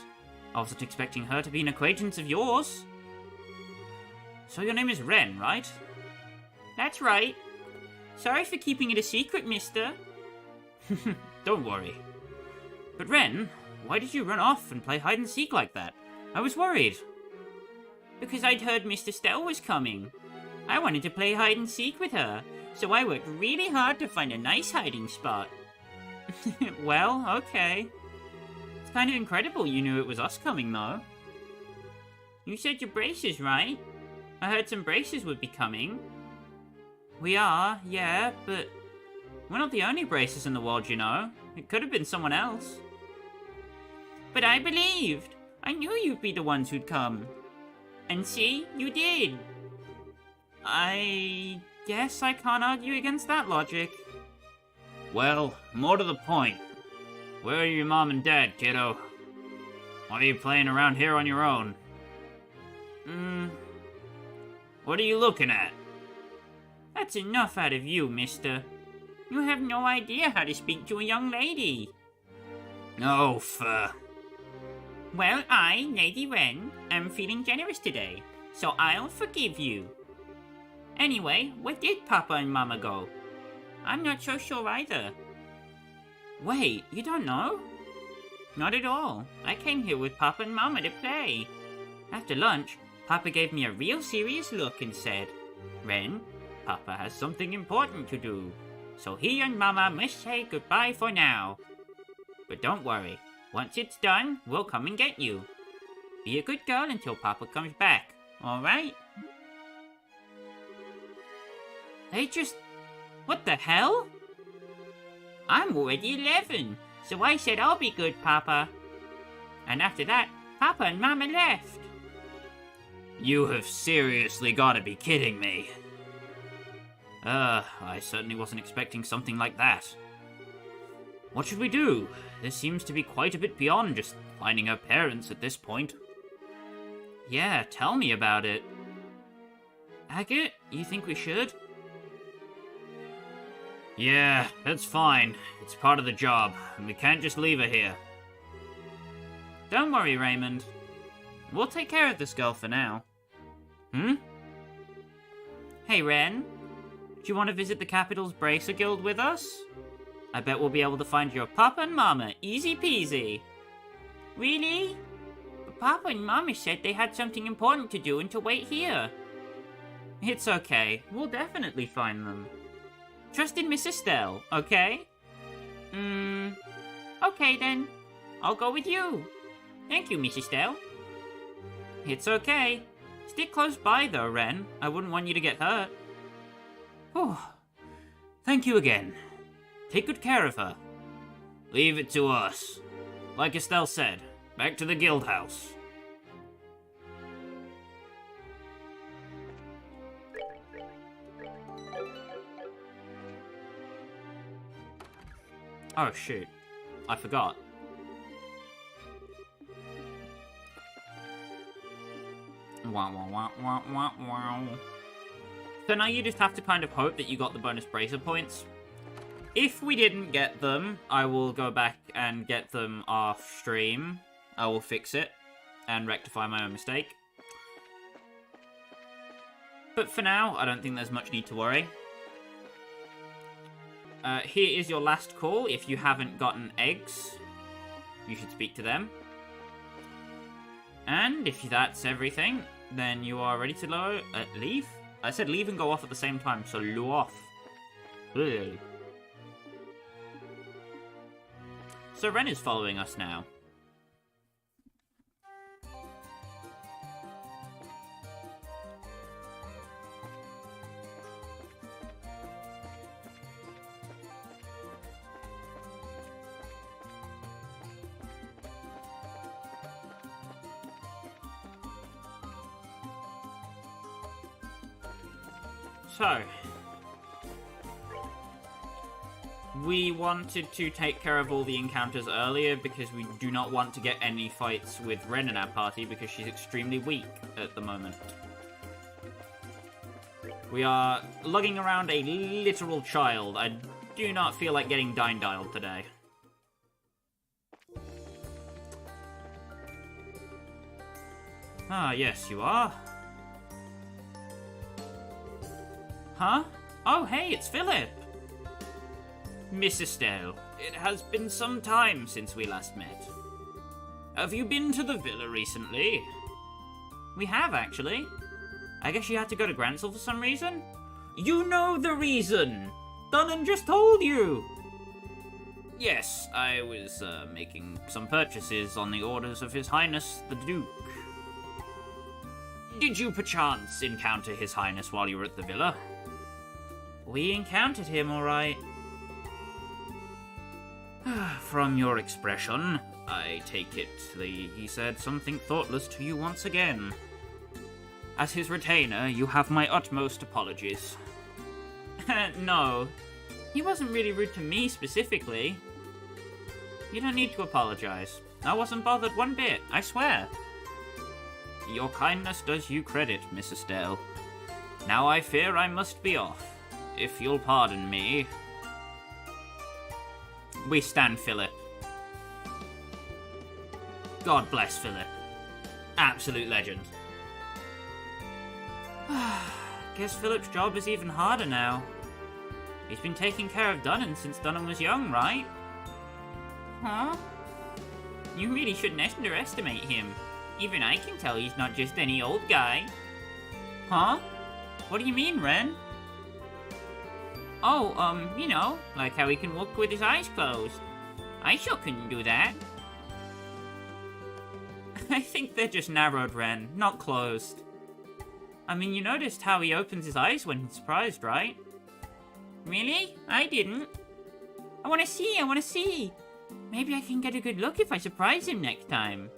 I wasn't expecting her to be an acquaintance of yours. So your name is Ren, right? That's right. Sorry for keeping it a secret, mister. Don't worry. But Ren, why did you run off and play hide and seek like that? I was worried. Because I'd heard Mr. Stell was coming. I wanted to play hide and seek with her, so I worked really hard to find a nice hiding spot. Well, okay. It's kind of incredible you knew it was us coming, though. You said your braces, right? I heard some braces would be coming. We are, yeah, but we're not the only braces in the world, you know. It could have been someone else. But I believed. I knew you'd be the ones who'd come. And see, you did. I guess I can't argue against that logic. Well, more to the point. Where are your mom and dad, kiddo? Why are you playing around here on your own? What are you looking at? That's enough out of you, mister. You have no idea how to speak to a young lady. Oh, Well, I, Lady Wren, am feeling generous today, so I'll forgive you. Anyway, where did Papa and Mama go? I'm not so sure either. Wait, you don't know? Not at all. I came here with Papa and Mama to play. After lunch, Papa gave me a real serious look and said, Ren, Papa has something important to do, so he and Mama must say goodbye for now. But don't worry, once it's done, we'll come and get you. Be a good girl until Papa comes back, alright? They just... What the hell? I'm already 11, so I said I'll be good, Papa. And after that, Papa and Mama left. You have seriously gotta be kidding me. I certainly wasn't expecting something like that. What should we do? This seems to be quite a bit beyond just finding her parents at this point. Yeah, tell me about it. Agate, you think we should? Yeah, that's fine. It's part of the job, and we can't just leave her here. Don't worry, Raymond. We'll take care of this girl for now. Hey, Ren. Do you want to visit the Capital's Bracer Guild with us? I bet we'll be able to find your Papa and Mama, easy peasy. Really? But Papa and Mama said they had something important to do and to wait here. It's okay. We'll definitely find them. Trust in Miss Estelle, okay? Okay then. I'll go with you. Thank you, Miss Estelle. It's okay. Stick close by though, Ren. I wouldn't want you to get hurt. Whew. Thank you again. Take good care of her. Leave it to us. Like Estelle said, back to the guild house. Oh shoot, I forgot. Wow. So now you just have to kind of hope that you got the bonus bracer points. If we didn't get them, I will go back and get them off stream. I will fix it and rectify my own mistake. But for now, I don't think there's much need to worry. Here is your last call. If you haven't gotten eggs, you should speak to them. And if that's everything, then you are ready to leave? I said leave and go off at the same time, so lo off. Ugh. So Ren is following us now. So, we wanted to take care of all the encounters earlier because we do not want to get any fights with Ren in our party because she's extremely weak at the moment. We are lugging around a literal child. I do not feel like getting dine-dialed today. Ah, yes, you are. Huh? Oh, hey, it's Philip! Miss Estelle, it has been some time since we last met. Have you been to the villa recently? We have, actually. I guess you had to go to Grancel for some reason? You know the reason! Dunnan just told you! Yes, I was making some purchases on the orders of His Highness the Duke. Did you perchance encounter His Highness while you were at the villa? We encountered him, all right. From your expression, I take it he said something thoughtless to you once again. As his retainer, you have my utmost apologies. No, he wasn't really rude to me specifically. You don't need to apologize. I wasn't bothered one bit, I swear. Your kindness does you credit, Miss Estelle. Now I fear I must be off. If you'll pardon me. We stand Philip. God bless Philip. Absolute legend. Guess Philip's job is even harder now. He's been taking care of Dunnan since Dunnan was young, right? Huh? You really shouldn't underestimate him. Even I can tell he's not just any old guy. Huh? What do you mean, Ren? Oh, you know, like how he can walk with his eyes closed. I sure couldn't do that. I think they're just narrowed, Ren, not closed. I mean, you noticed how he opens his eyes when he's surprised, right? Really? I didn't. I want to see. Maybe I can get a good look if I surprise him next time.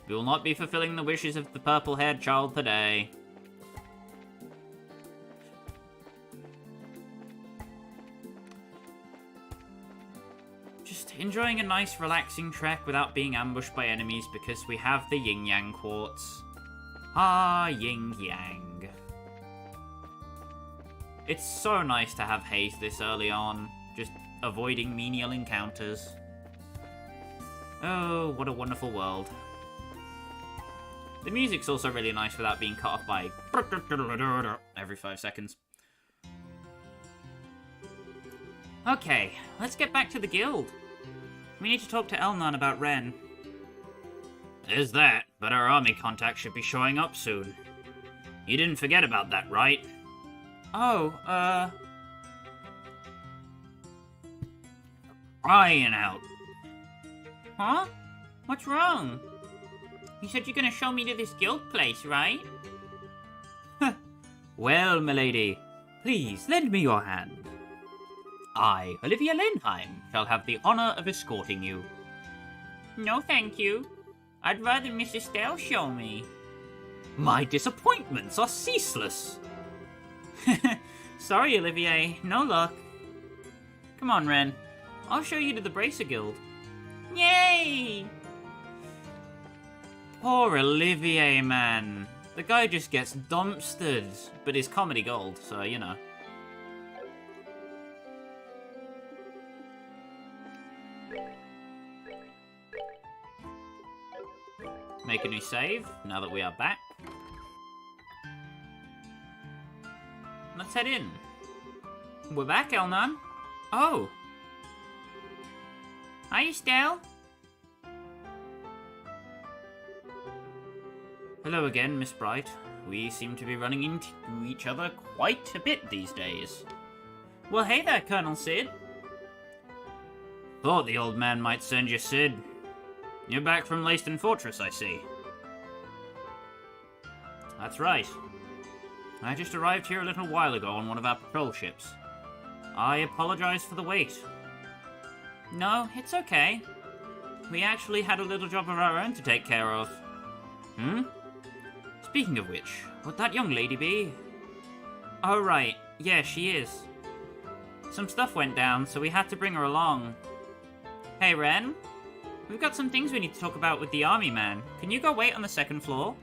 We will not be fulfilling the wishes of the purple-haired child today. Just enjoying a nice relaxing trek without being ambushed by enemies because we have the yin-yang quartz. Ah, yin-yang. It's so nice to have haste this early on, just avoiding menial encounters. Oh, what a wonderful world. The music's also really nice without being cut off by every 5 seconds. Okay, let's get back to the guild. We need to talk to Elnan about Ren. There's that, but our army contact should be showing up soon. You didn't forget about that, right? Oh, crying out. Huh? What's wrong? You said you're gonna show me to this guild place, right? Well, milady, please lend me your hand. I, Olivia Lenheim, shall have the honor of escorting you. No, thank you. I'd rather Miss Estelle show me. My disappointments are ceaseless. Sorry, Olivier, no luck. Come on, Ren. I'll show you to the Bracer Guild. Yay! Poor Olivier, man. The guy just gets dumpstered, but he's comedy gold, so you know. Make a new save, now that we are back. Let's head in. We're back, Elnan. Oh. Hi, Estelle. Hello again, Miss Bright. We seem to be running into each other quite a bit these days. Well, hey there, Colonel Sid. Thought the old man might send you, Sid. You're back from Leyston Fortress, I see. That's right. I just arrived here a little while ago on one of our patrol ships. I apologize for the wait. No, it's okay. We actually had a little job of our own to take care of. Speaking of which, would that young lady be? Oh, right. Yeah, she is. Some stuff went down, so we had to bring her along. Hey, Ren. We've got some things we need to talk about with the army man. Can you go wait on the second floor?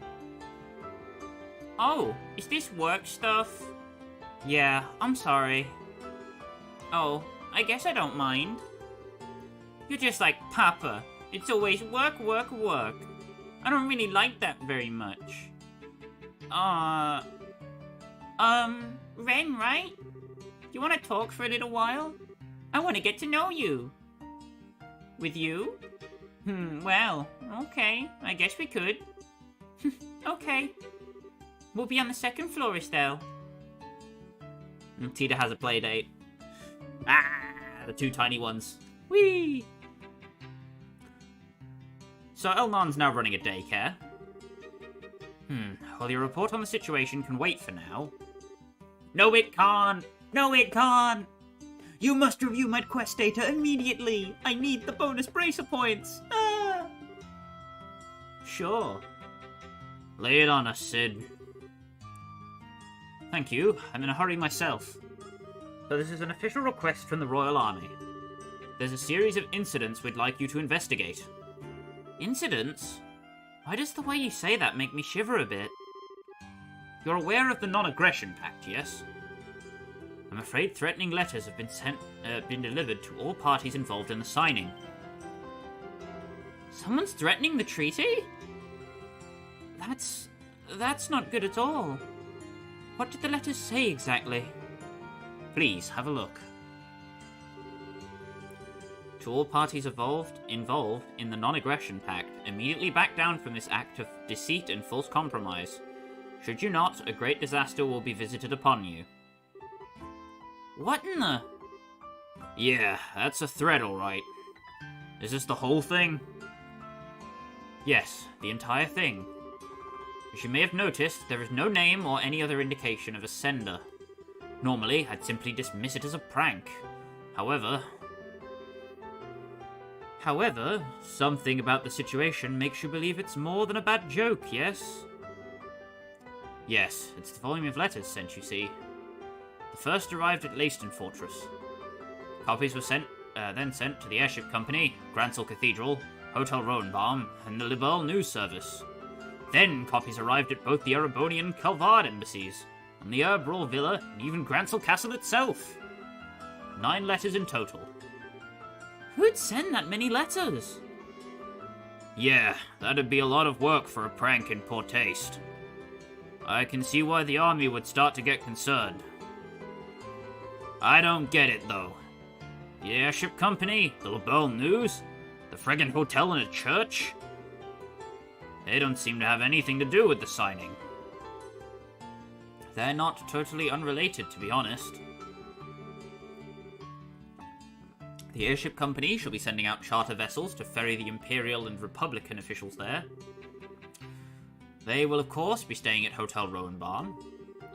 Oh, is this work stuff? Yeah, I'm sorry. Oh, I guess I don't mind. You're just like Papa. It's always work, work, work. I don't really like that very much. Ren, right? You want to talk for a little while? I want to get to know you. With you? Well, okay. I guess we could. Okay. We'll be on the second floor, Estelle. Tita has a play date. The two tiny ones. Whee! So Elnon's now running a daycare. Well, your report on the situation can wait for now. No, it can't! No, it can't! You must review my quest data immediately! I need the bonus bracer points! Ah! Sure. Lay it on us, Sid. Thank you. I'm in a hurry myself. So this is an official request from the Royal Army. There's a series of incidents we'd like you to investigate. Incidents? Why does the way you say that make me shiver a bit? You're aware of the Non-Aggression Pact, yes? I'm afraid threatening letters have been delivered to all parties involved in the signing. Someone's threatening the treaty? That's not good at all. What did the letters say exactly? Please, have a look. To all parties involved in the Non-Aggression Pact, immediately back down from this act of deceit and false compromise. Should you not, a great disaster will be visited upon you. What in the... Yeah, that's a threat, alright. Is this the whole thing? Yes, the entire thing. As you may have noticed, there is no name or any other indication of a sender. Normally, I'd simply dismiss it as a prank. However, something about the situation makes you believe it's more than a bad joke, yes? Yes, it's the volume of letters sent, you see. The first arrived at Leyston Fortress. Copies were then sent to the airship company, Grancel Cathedral, Hotel Roenbaum, and the Liberl News Service. Then copies arrived at both the Erebonian and Calvard embassies, and the Erbe Villa, and even Grancel Castle itself. 9 letters in total. Who'd send that many letters? Yeah, that'd be a lot of work for a prank in poor taste. I can see why the army would start to get concerned. I don't get it, though. The airship company, the Liberl News, the friggin' hotel and a church? They don't seem to have anything to do with the signing. They're not totally unrelated, to be honest. The airship company shall be sending out charter vessels to ferry the Imperial and Republican officials there. They will, of course, be staying at Hotel Roenbaum.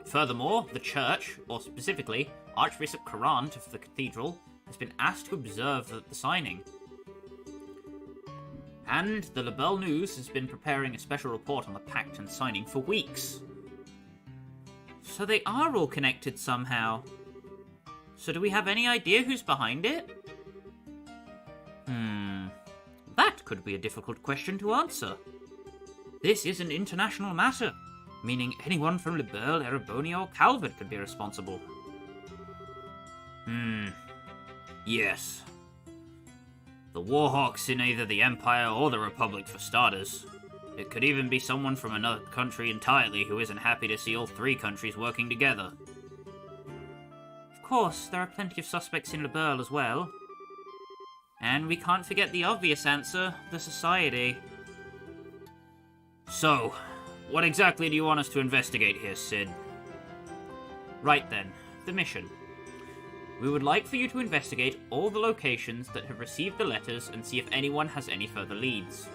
Furthermore, the church, or specifically Archbishop Courant of the cathedral, has been asked to observe the signing. And the Liberl News has been preparing a special report on the pact and signing for weeks. So they are all connected somehow. So do we have any idea who's behind it? That could be a difficult question to answer. This is an international matter, meaning anyone from Liberl, Erebonia, or Calvert could be responsible. Yes. The Warhawks in either the Empire or the Republic for starters. It could even be someone from another country entirely who isn't happy to see all 3 countries working together. Of course, there are plenty of suspects in Liberl as well. And we can't forget the obvious answer, the Society. So, What exactly do you want us to investigate here, Sid? Right then, the mission. We would like for you to investigate all the locations that have received the letters and see if anyone has any further leads.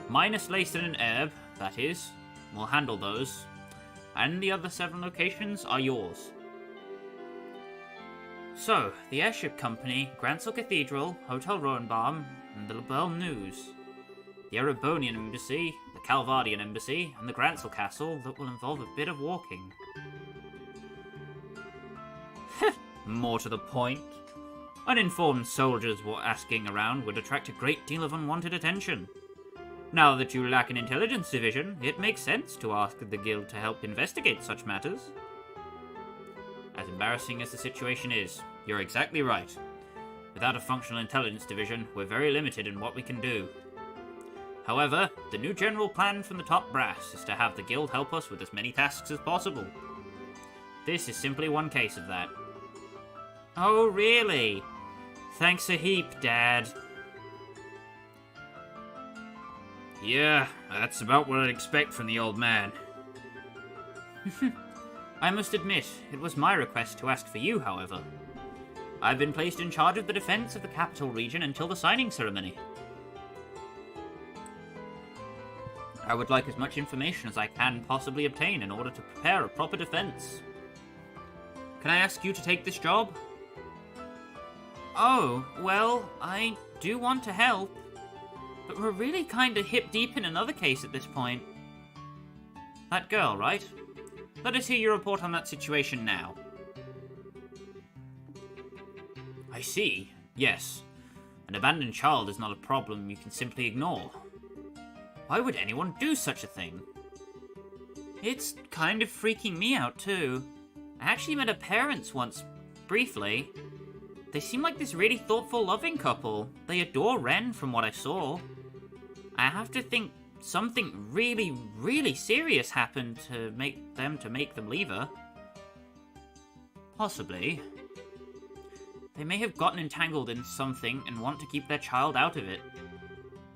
Minus Lacen and Erbe, that is, will handle those, and the other 7 locations are yours. So, the airship company, Grancel Cathedral, Hotel Roenbaum, and the Labelle News. The Erebonian Embassy, the Calvardian Embassy, and the Grancel Castle that will involve a bit of walking. More to the point, uninformed soldiers asking around would attract a great deal of unwanted attention. Now that you lack an intelligence division, it makes sense to ask the guild to help investigate such matters. As embarrassing as the situation is, you're exactly right. Without a functional intelligence division, we're very limited in what we can do. However, the new general plan from the top brass is to have the guild help us with as many tasks as possible. This is simply one case of that. Oh, really? Thanks a heap, Dad. Yeah, that's about what I'd expect from the old man. I must admit, it was my request to ask for you, however. I've been placed in charge of the defense of the capital region until the signing ceremony. I would like as much information as I can possibly obtain in order to prepare a proper defense. Can I ask you to take this job? Oh, well, I do want to help, but we're really kinda hip-deep in another case at this point. That girl, right? Let us hear your report on that situation now. I see. Yes. An abandoned child is not a problem you can simply ignore. Why would anyone do such a thing? It's kind of freaking me out, too. I actually met her parents once, briefly. They seem like this really thoughtful, loving couple. They adore Ren, from what I saw. I have to think something really, really serious happened to make them leave her. Possibly. They may have gotten entangled in something and want to keep their child out of it.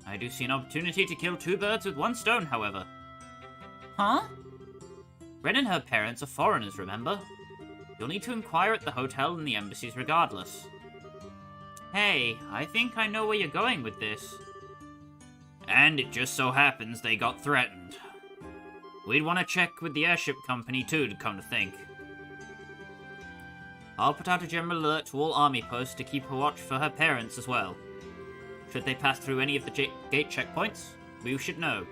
I do see an opportunity to kill 2 birds with 1 stone, however. Huh? Ren and her parents are foreigners, remember? You'll need to inquire at the hotel and the embassies regardless. Hey, I think I know where you're going with this. And it just so happens they got threatened. We'd want to check with the airship company too, to come to think. I'll put out a general alert to all army posts to keep a watch for her parents as well. Should they pass through any of the gate checkpoints, we should know.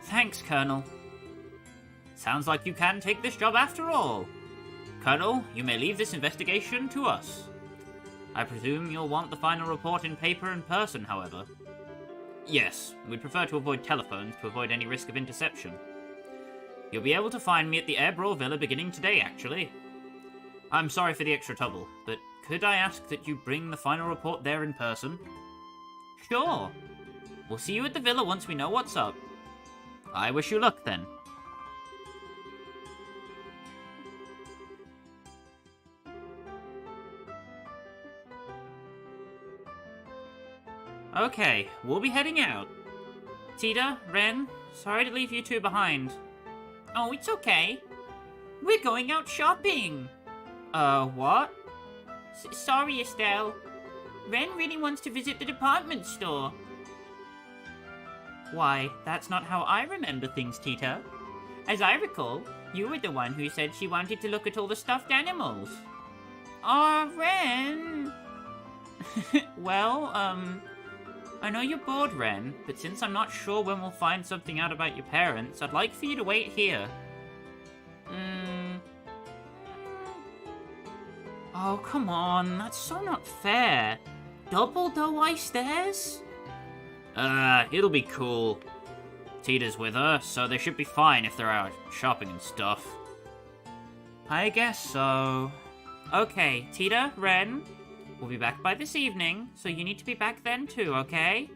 Thanks, Colonel. Sounds like you can take this job after all. Colonel, you may leave this investigation to us. I presume you'll want the final report in paper and person, however. Yes, we'd prefer to avoid telephones to avoid any risk of interception. You'll be able to find me at the Erbe Villa beginning today, actually. I'm sorry for the extra trouble, but could I ask that you bring the final report there in person? Sure. We'll see you at the villa once we know what's up. I wish you luck, then. Okay, we'll be heading out. Tita, Ren, sorry to leave you 2 behind. Oh, it's okay. We're going out shopping. What? Sorry, Estelle. Ren really wants to visit the department store. Why, that's not how I remember things, Tita. As I recall, you were the one who said she wanted to look at all the stuffed animals. Aw, Ren! Well, I know you're bored, Ren, but since I'm not sure when we'll find something out about your parents, I'd like for you to wait here. Oh, come on, that's so not fair. Double doe ice stairs? It'll be cool. Tita's with her, so they should be fine if they're out shopping and stuff. I guess so. Okay, Tita, Ren, we'll be back by this evening, so you need to be back then too, okay?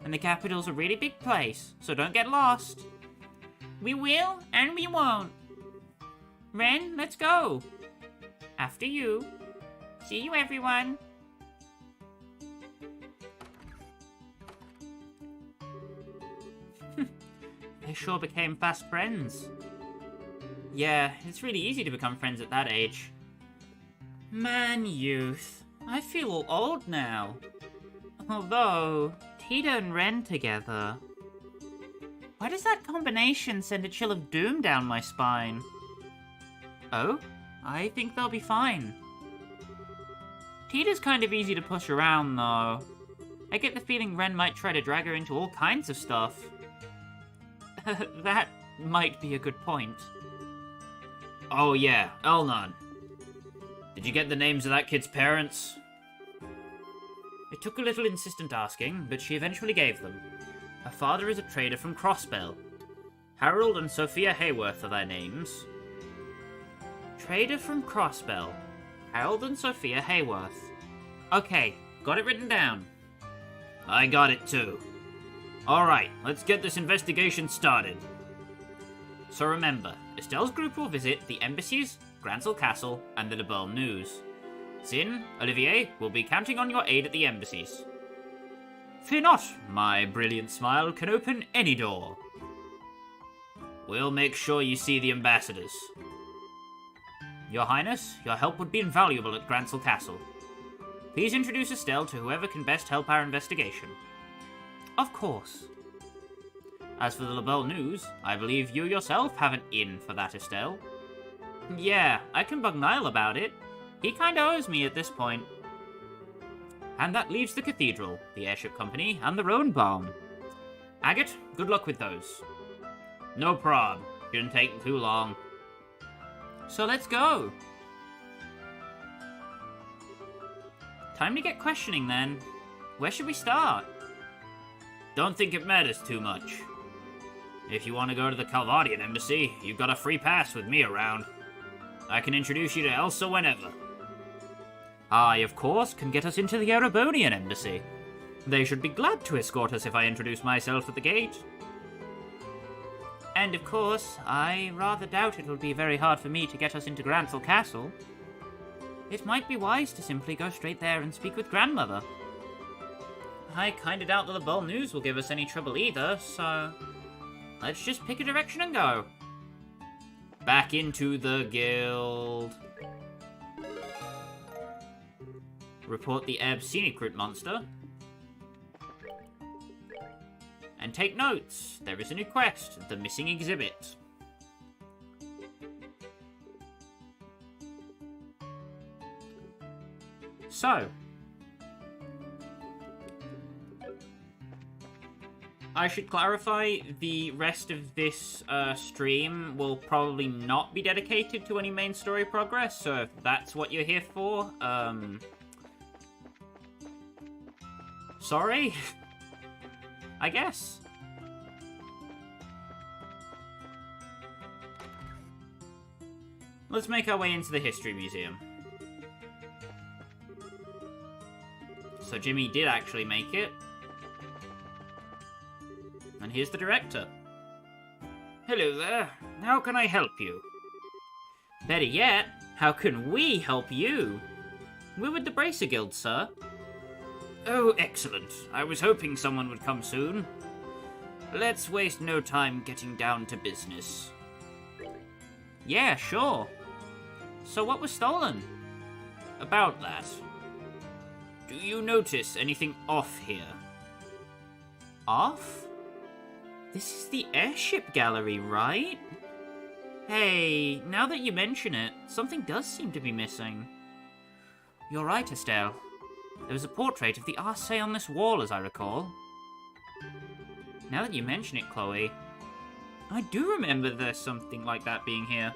And the capital's a really big place, so don't get lost. We will, and we won't. Ren, let's go. After you. See you, everyone. They sure became fast friends. Yeah, it's really easy to become friends at that age. Man, youth. I feel all old now. Although, Tita and Ren together. Why does that combination send a chill of doom down my spine? Oh, I think they'll be fine. Tita's kind of easy to push around, though. I get the feeling Ren might try to drag her into all kinds of stuff. That might be a good point. Oh yeah, Elnon. Did you get the names of that kid's parents? It took a little insistent asking, but she eventually gave them. Her father is a trader from Crossbell. Harold and Sophia Hayworth are their names. Trader from Crossbell. Harold and Sophia Hayworth. Okay, got it written down. I got it too. Alright, let's get this investigation started. So remember, Estelle's group will visit the embassies, Grancel Castle, and the Lebel News. Zin, Olivier, will be counting on your aid at the embassies. Fear not, my brilliant smile can open any door. We'll make sure you see the ambassadors. Your Highness, your help would be invaluable at Grancel Castle. Please introduce Estelle to whoever can best help our investigation. Of course. As for the Lebel News, I believe you yourself have an in for that, Estelle. Yeah, I can bug Niall about it. He kinda owes me at this point. And that leaves the Cathedral, the Airship Company, and the Roanbaum. Agate, good luck with those. No prob. Shouldn't take too long. So let's go. Time to get questioning then. Where should we start? Don't think it matters too much. If you want to go to the Calvardian embassy, you've got a free pass with me around. I can introduce you to Elsa whenever. I, of course, can get us into the Erebonian embassy. They should be glad to escort us if I introduce myself at the gate. And of course, I rather doubt it will be very hard for me to get us into Grancel Castle. It might be wise to simply go straight there and speak with Grandmother. I kinda doubt the Lebel News will give us any trouble either, so let's just pick a direction and go. Back into the guild. Report the Erbe scenic route monster. And take notes. There is a new quest, the missing exhibit. So, I should clarify, the rest of this stream will probably not be dedicated to any main story progress, so if that's what you're here for, sorry? I guess. Let's make our way into the History Museum. So Jimmy did actually make it. And here's the director. Hello there. How can I help you? Better yet, how can we help you? We're with the Bracer Guild, sir. Oh, excellent. I was hoping someone would come soon. Let's waste no time getting down to business. Yeah, sure. So what was stolen? About that. Do you notice anything off here? Off? This is the airship gallery, right? Hey, now that you mention it, something does seem to be missing. You're right, Estelle. There was a portrait of the Arce on this wall, as I recall. Now that you mention it, Chloe, I do remember there's something like that being here.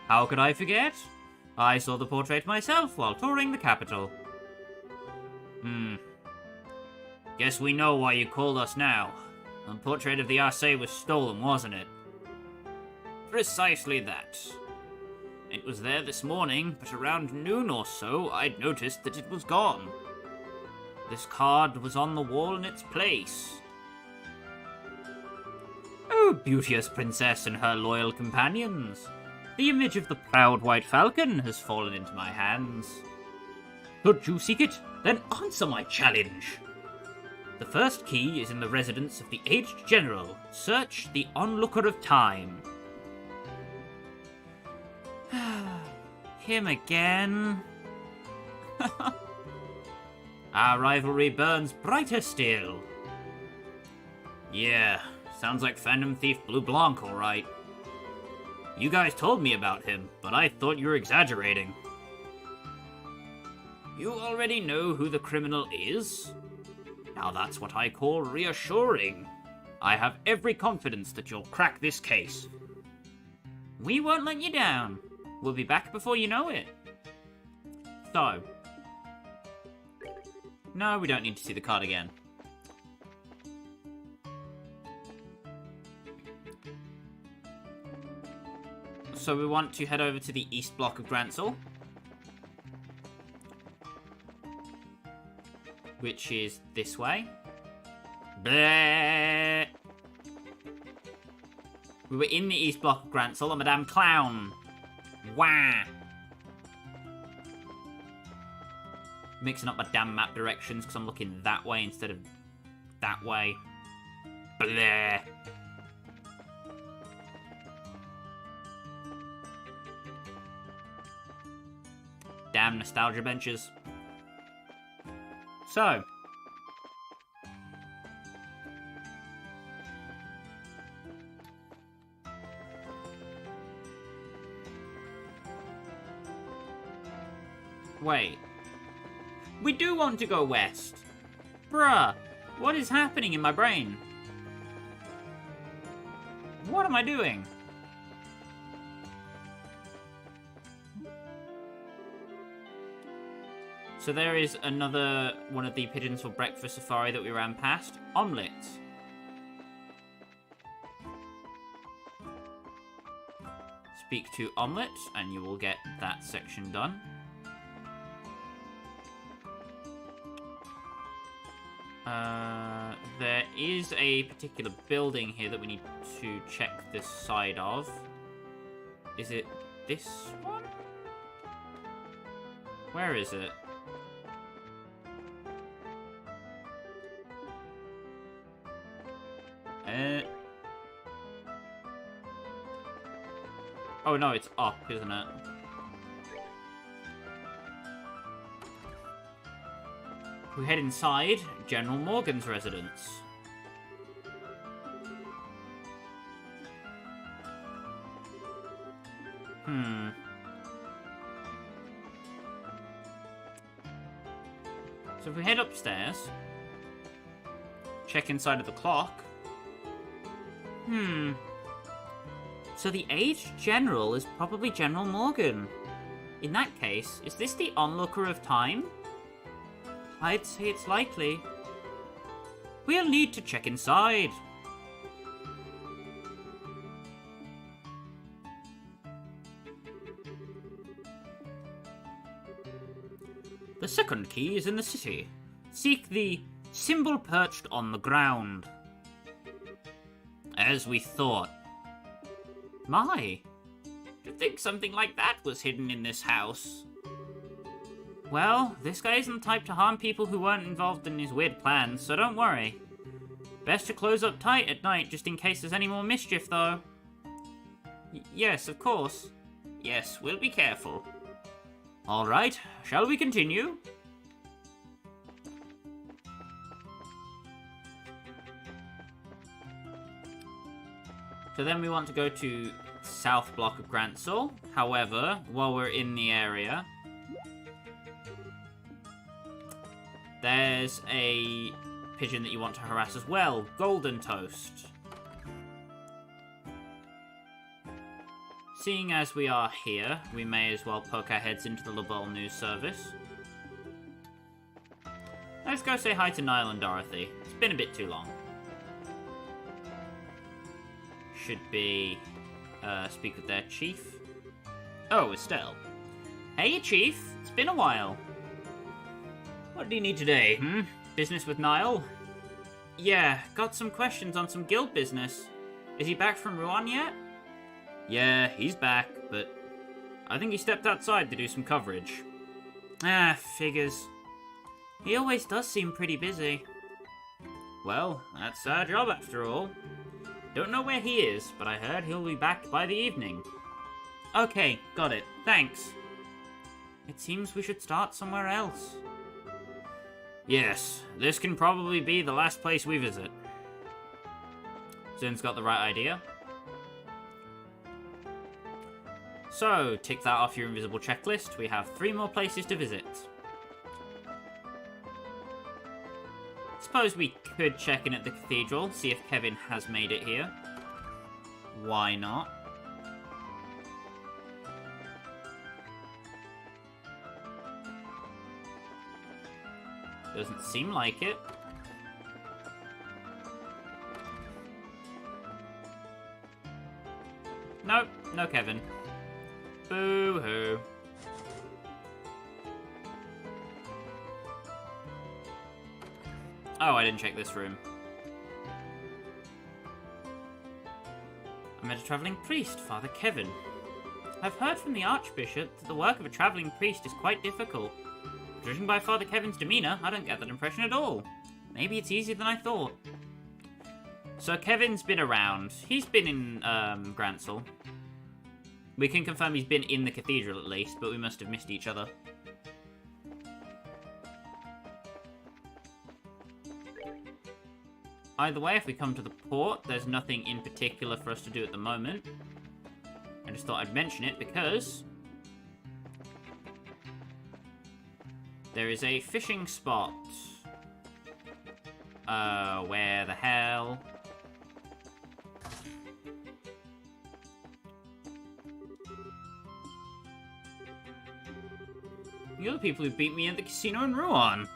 How could I forget? I saw the portrait myself while touring the capital. Guess we know why you called us now. The portrait of the Arce was stolen, wasn't it? Precisely that. It was there this morning, but around noon or so, I'd noticed that it was gone. This card was on the wall in its place. Oh, beauteous princess and her loyal companions. The image of the proud white falcon has fallen into my hands. Could you seek it? Then answer my challenge. The first key is in the residence of the aged general. Search the onlooker of time. Him again. Our rivalry burns brighter still. Yeah, sounds like Phantom Thief Blue Blanc, alright. You guys told me about him, but I thought you were exaggerating. You already know who the criminal is? Now that's what I call reassuring. I have every confidence that you'll crack this case. We won't let you down. We'll be back before you know it. So. No, we don't need to see the card again. So we want to head over to the east block of Grancel, which is this way. Bleh. We were in the east block of Grancel, I'm a damn clown. Wah! Mixing up my damn map directions because I'm looking that way instead of that way. Bleh. Damn nostalgia benches. So. Wait. We do want to go west. Bruh, what is happening in my brain? What am I doing? So there is another one of the pigeons for breakfast safari that we ran past. Omelette. Speak to Omelette and you will get that section done. There is a particular building here that we need to check the side of. Is it this one? Where is it? Oh no, it's up, isn't it? We head inside General Morgan's residence. So if we head upstairs, check inside of the clock. So the aged general is probably General Morgan. In that case, is this the onlooker of time? I'd say it's likely. We'll need to check inside. The second key is in the city. Seek the symbol perched on the ground. As we thought. My, to think something like that was hidden in this house. Well, this guy isn't the type to harm people who weren't involved in his weird plans, so don't worry. Best to close up tight at night, just in case there's any more mischief, though. Yes, of course. Yes, we'll be careful. Alright, shall we continue? So then we want to go to south block of Grancel. However, while we're in the area, there's a pigeon that you want to harass as well, Golden Toast. Seeing as we are here, we may as well poke our heads into the LaBelle News Service. Let's go say hi to Niall and Dorothy. It's been a bit too long. Should be speak with their chief. Oh, Estelle. Hey, Chief. It's been a while. What do you need today, Business with Niall? Yeah, got some questions on some guild business. Is he back from Rouen yet? Yeah, he's back, but I think he stepped outside to do some coverage. Ah, figures. He always does seem pretty busy. Well, that's our job after all. Don't know where he is, but I heard he'll be back by the evening. Okay, got it. Thanks. It seems we should start somewhere else. Yes, this can probably be the last place we visit. Zin's got the right idea. So, tick that off your invisible checklist. We have 3 more places to visit. Suppose we could check in at the cathedral, see if Kevin has made it here. Why not? Doesn't seem like it. Nope, no Kevin. Boo-hoo. Oh, I didn't check this room. I met a travelling priest, Father Kevin. I've heard from the Archbishop that the work of a travelling priest is quite difficult. Judging by Father Kevin's demeanour, I don't get that impression at all. Maybe it's easier than I thought. So Kevin's been around. He's been in Grancel. We can confirm he's been in the cathedral at least, but we must have missed each other. Either way, if we come to the port, there's nothing in particular for us to do at the moment. I just thought I'd mention it because there is a fishing spot. Where the hell? You're the people who beat me at the casino in Rouen.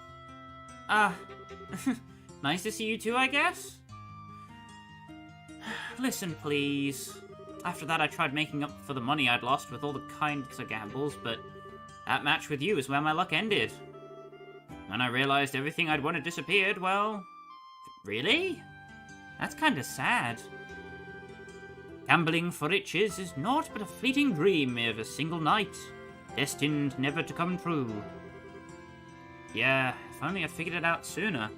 Nice to see you too, I guess? Listen, please. After that, I tried making up for the money I'd lost with all the kinds of gambles, but that match with you is where my luck ended. When I realized everything I'd wanted disappeared, well... Really? That's kinda sad. Gambling for riches is naught but a fleeting dream of a single night, destined never to come true. Yeah, if only I'd figured it out sooner.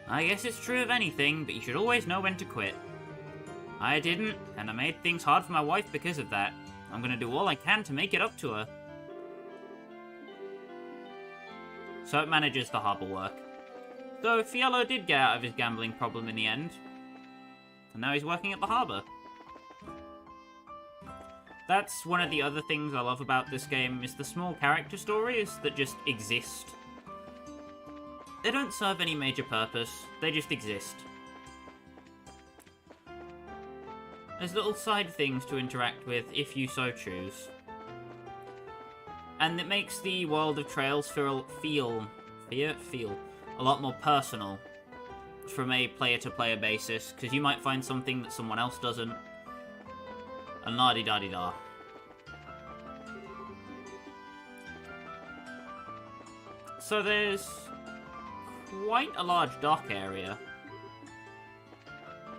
I guess it's true of anything, but you should always know when to quit. I didn't, and I made things hard for my wife because of that. I'm gonna do all I can to make it up to her. So it manages the harbour work. Though Fiello did get out of his gambling problem in the end. And now he's working at the harbour. That's one of the other things I love about this game, is the small character stories that just exist. They don't serve any major purpose, they just exist. There's little side things to interact with if you so choose. And it makes the world of Trails feel a lot more personal from a player-to-player basis, because you might find something that someone else doesn't. And la-di-da-di-da. So there's quite a large dock area.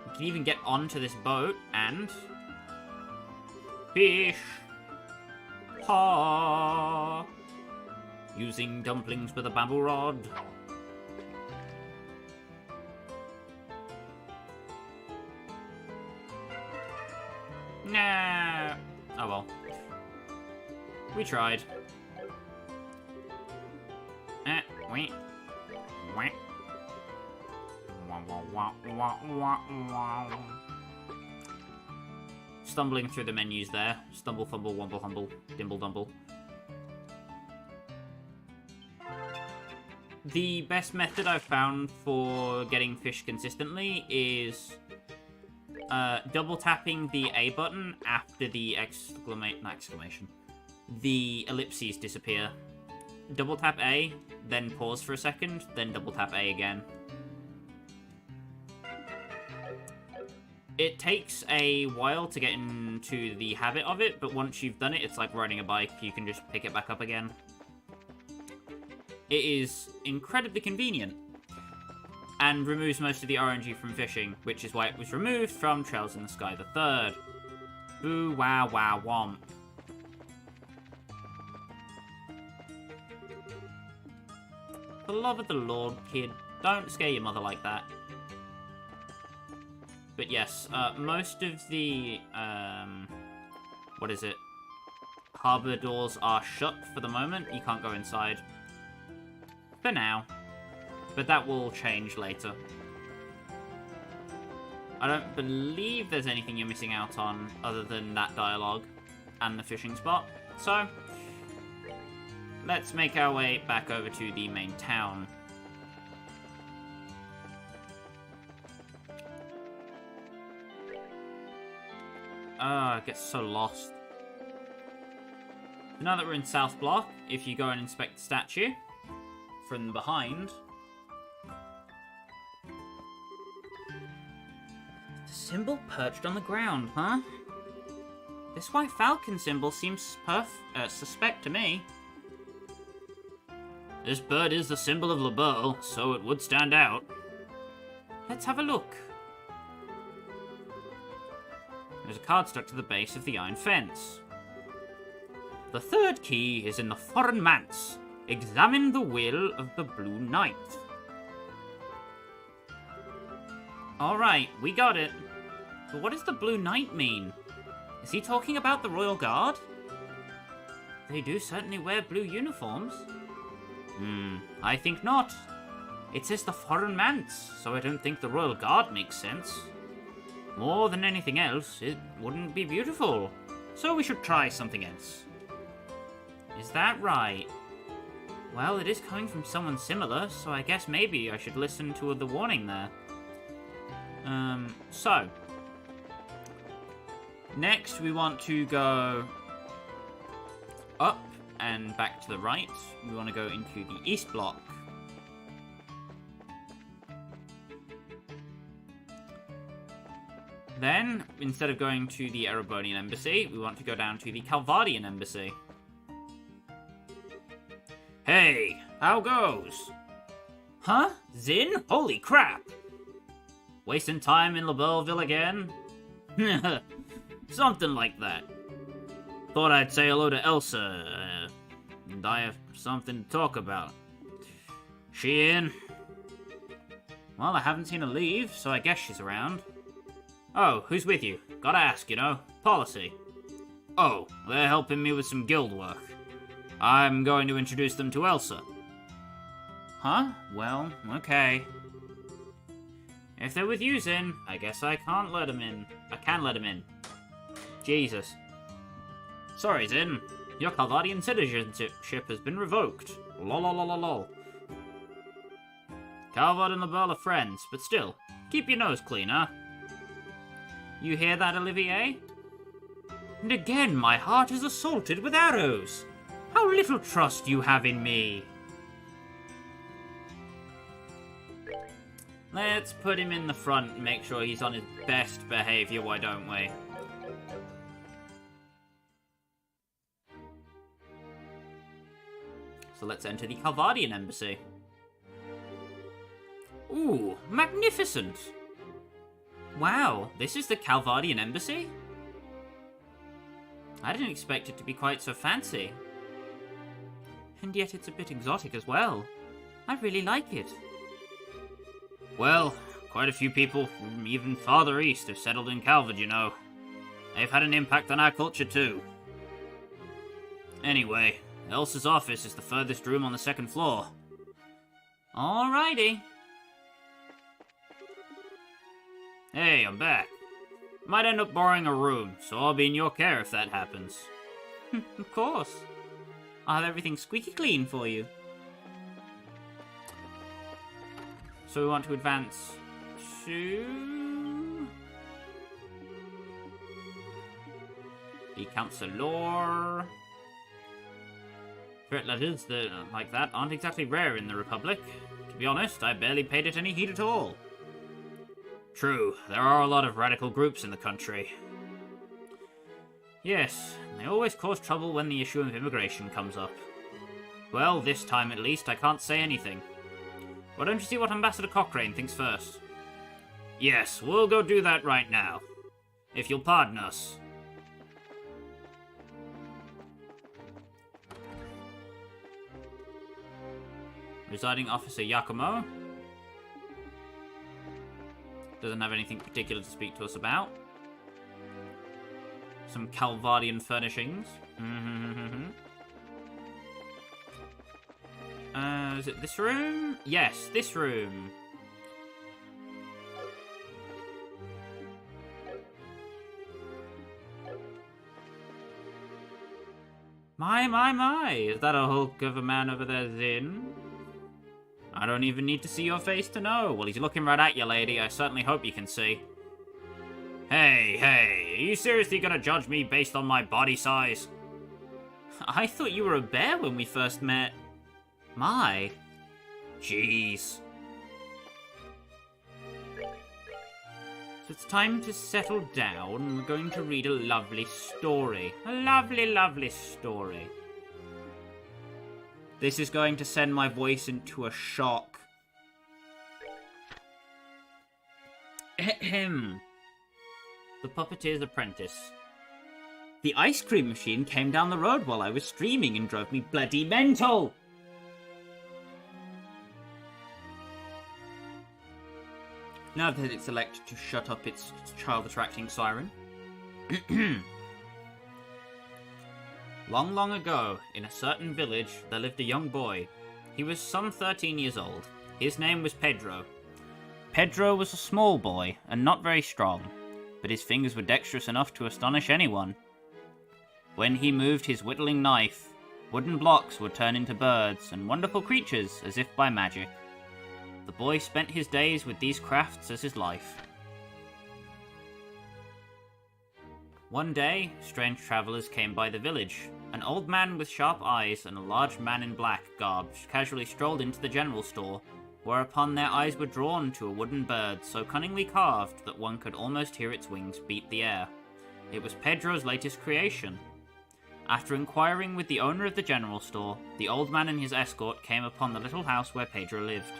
You can even get onto this boat and... fish! Ha! Using dumplings with a bamboo rod. Nah. Oh well. We tried. Wait. Wait. Stumbling through the menus there. Stumble, fumble, wumble, humble, dimble, dumble. The best method I've found for getting fish consistently is double tapping the A button after the the ellipses disappear. Double tap A, then pause for a second, then double tap A again. It takes a while to get into the habit of it, but once you've done it, it's like riding a bike. You can just pick it back up again. It is incredibly convenient, and removes most of the RNG from fishing, which is why it was removed from Trails in the Sky the Third. Boo, wow, wow, womp. For the love of the Lord, kid, Don't scare your mother like that. But yes, most of the, what is it? Harbor doors are shut for the moment. You can't go inside. For now. But that will change later. I don't believe there's anything you're missing out on other than that dialogue and the fishing spot. So, let's make our way back over to the main town. I get so lost. Now that we're in South Block, if you go and inspect the statue from behind, the symbol perched on the ground, huh? This white falcon symbol seems suspect to me. This bird is the symbol of Liberl, so it would stand out. Let's have a look. There's a card stuck to the base of the iron fence. The third key is in the foreign manse. Examine the will of the Blue Knight. Alright, we got it. But what does the Blue Knight mean? Is he talking about the Royal Guard? They do certainly wear blue uniforms. I think not. It says the foreign manse, so I don't think the Royal Guard makes sense. More than anything else, it wouldn't be beautiful. So we should try something else. Is that right? Well, it is coming from someone similar, so I guess maybe I should listen to the warning there. So. Next, we want to go up and back to the right. We want to go into the East Block. Then, instead of going to the Erebonian Embassy, we want to go down to the Calvardian Embassy. Hey, how goes? Huh? Zin? Holy crap! Wasting time in Liberlville again? Something like that. Thought I'd say hello to Elsa, and I have something to talk about. She in? Well, I haven't seen her leave, so I guess she's around. Oh, who's with you? Gotta ask, you know. Policy. Oh, they're helping me with some guild work. I'm going to introduce them to Elsa. Huh? Well, okay. If they're with you, Zin, I guess I can't let them in. I can let them in. Jesus. Sorry, Zin. Your Calvardian citizenship has been revoked. Lol. Calvard and Liberl are friends, but still, keep your nose clean, huh? You hear that, Olivier? And again, my heart is assaulted with arrows. How little trust you have in me. Let's put him in the front and make sure he's on his best behavior, why don't we? So let's enter the Calvardian Embassy. Ooh, magnificent! Wow, this is the Calvardian Embassy? I didn't expect it to be quite so fancy. And yet it's a bit exotic as well. I really like it. Well, quite a few people from even farther east have settled in Calvard, you know. They've had an impact on our culture too. Anyway, Elsa's office is the furthest room on the second floor. Alrighty. Hey, I'm back. Might end up borrowing a room, so I'll be in your care if that happens. Of course. I'll have everything squeaky clean for you. So we want to advance to the Counselor. Threat letters that like that aren't exactly rare in the Republic. To be honest, I barely paid it any heed at all. True, there are a lot of radical groups in the country. Yes, they always cause trouble when the issue of immigration comes up. Well, this time at least, I can't say anything. Why don't you see what Ambassador Cochrane thinks first? Yes, we'll go do that right now. If you'll pardon us. Residing Officer Yakumo? Doesn't have anything particular to speak to us about. Some Calvardian furnishings. Is it this room? Yes, this room. My. Is that a hulk of a man over there, Zin? I don't even need to see your face to know. Well, he's looking right at you, lady. I certainly hope you can see. Hey, are you seriously gonna judge me based on my body size? I thought you were a bear when we first met. My. Jeez. So it's time to settle down. We're going to read a lovely story. A lovely story. This is going to send my voice into a shock. Ahem. The Puppeteer's Apprentice. The ice cream machine came down the road while I was streaming and drove me bloody mental! Now that it's elected to shut up its child-attracting siren. Long ago, in a certain village, there lived a young boy. He was some 13 years old. His name was Pedro. Pedro was a small boy, and not very strong, but his fingers were dexterous enough to astonish anyone. When he moved his whittling knife, wooden blocks would turn into birds and wonderful creatures as if by magic. The boy spent his days with these crafts as his life. One day, strange travelers came by the village. An old man with sharp eyes and a large man in black garb casually strolled into the general store, whereupon their eyes were drawn to a wooden bird so cunningly carved that one could almost hear its wings beat the air. It was Pedro's latest creation. After inquiring with the owner of the general store, the old man and his escort came upon the little house where Pedro lived.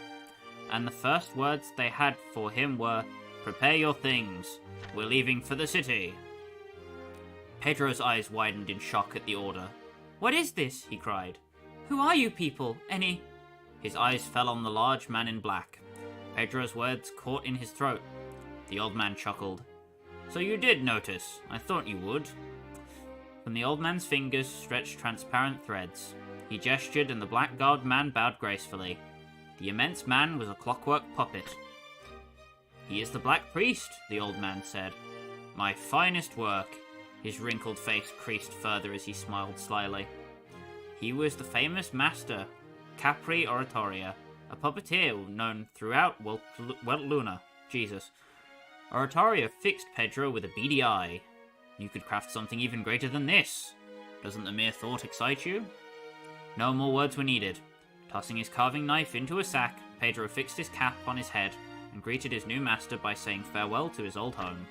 And the first words they had for him were, "Prepare your things. We're leaving for the city." Pedro's eyes widened in shock at the order. "What is this?" he cried. "Who are you people? Any—" His eyes fell on the large man in black. Pedro's words caught in his throat. The old man chuckled. "So you did notice. I thought you would." From the old man's fingers stretched transparent threads. He gestured and the black-garbed man bowed gracefully. The immense man was a clockwork puppet. "He is the Black Priest," the old man said. "My finest work." His wrinkled face creased further as he smiled slyly. He was the famous master, Capri Oratoria, a puppeteer known throughout Luna. Jesus. Oratoria fixed Pedro with a beady eye. "You could craft something even greater than this. Doesn't the mere thought excite you?" No more words were needed. Tossing his carving knife into a sack, Pedro fixed his cap on his head and greeted his new master by saying farewell to his old home.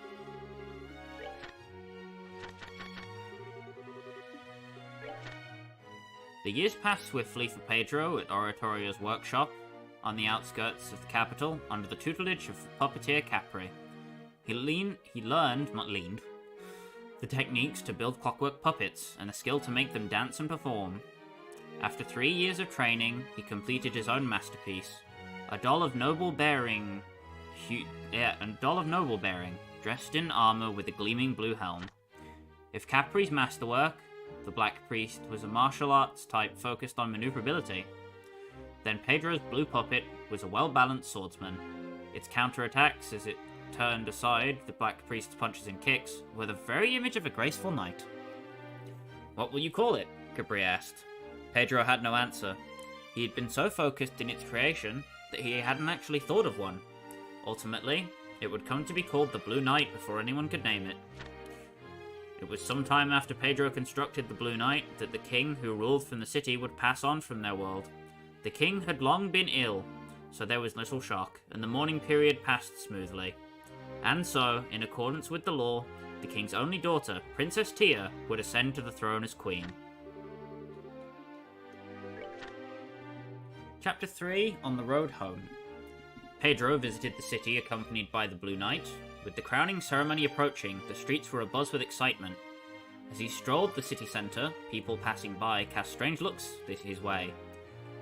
The years passed swiftly for Pedro at Oratoria's workshop on the outskirts of the capital under the tutelage of puppeteer Capri. He learned the techniques to build clockwork puppets and the skill to make them dance and perform. After 3 years of training, he completed his own masterpiece, a doll of noble bearing, dressed in armor with a gleaming blue helm. If Capri's masterwork, the Black Priest, was a martial arts type focused on maneuverability, then Pedro's blue puppet was a well-balanced swordsman. Its counterattacks, as it turned aside the Black Priest's punches and kicks, were the very image of a graceful knight. "What will you call it?" Capri asked. Pedro had no answer. He had been so focused in its creation that he hadn't actually thought of one. Ultimately, it would come to be called the Blue Knight before anyone could name it. It was some time after Pedro constructed the Blue Knight that the king who ruled from the city would pass on from their world. The king had long been ill, so there was little shock, and the mourning period passed smoothly. And so, in accordance with the law, the king's only daughter, Princess Tia, would ascend to the throne as queen. Chapter 3, On the Road Home. Pedro visited the city accompanied by the Blue Knight. With the crowning ceremony approaching, the streets were abuzz with excitement. As he strolled the city centre, people passing by cast strange looks his way.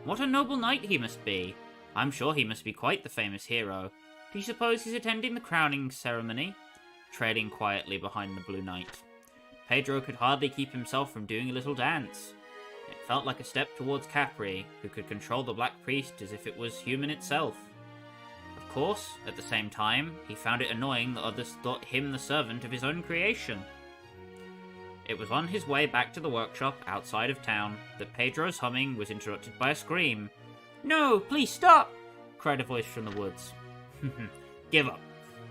What a noble knight he must be! I'm sure he must be quite the famous hero. Do you suppose he's attending the crowning ceremony? Trailing quietly behind the Blue Knight. Pedro could hardly keep himself from doing a little dance. It felt like a step towards Capri, who could control the Black Priest as if it was human itself. Of course, at the same time, he found it annoying that others thought him the servant of his own creation. It was on his way back to the workshop outside of town that Pedro's humming was interrupted by a scream. "No, please stop!" cried a voice from the woods. "Give up.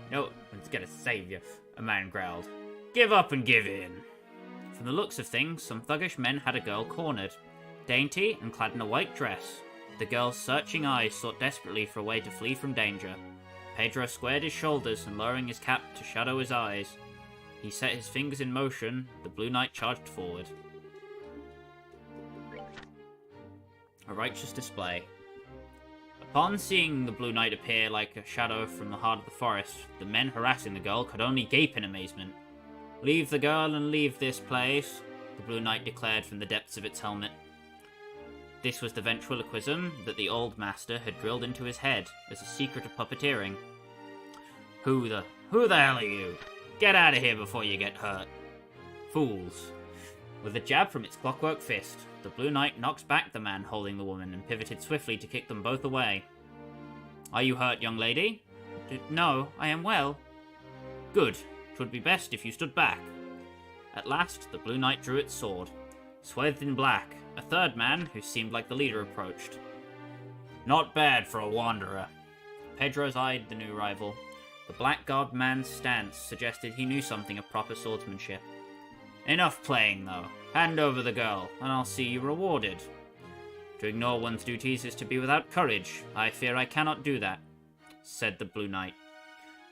No one's gonna save you," a man growled. "Give up and give in." From the looks of things, some thuggish men had a girl cornered. Dainty and clad in a white dress, the girl's searching eyes sought desperately for a way to flee from danger. Pedro squared his shoulders and, lowering his cap to shadow his eyes, he set his fingers in motion. The Blue Knight charged forward. A righteous display. Upon seeing the Blue Knight appear like a shadow from the heart of the forest, the men harassing the girl could only gape in amazement. "Leave the girl and leave this place," the Blue Knight declared from the depths of its helmet. This was the ventriloquism that the old master had drilled into his head as a secret of puppeteering. Who the hell are you? Get out of here before you get hurt. Fools. With a jab from its clockwork fist, the Blue Knight knocked back the man holding the woman and pivoted swiftly to kick them both away. "Are you hurt, young lady?" "No, I am well." "Good. 'Twould be best if you stood back." At last, the Blue Knight drew its sword. Swathed in black, a third man, who seemed like the leader, approached. "Not bad for a wanderer." Pedro's eyed the new rival. The black-garbed man's stance suggested he knew something of proper swordsmanship. "Enough playing, though. Hand over the girl, and I'll see you rewarded. To ignore one's duties is to be without courage. I fear I cannot do that," said the Blue Knight.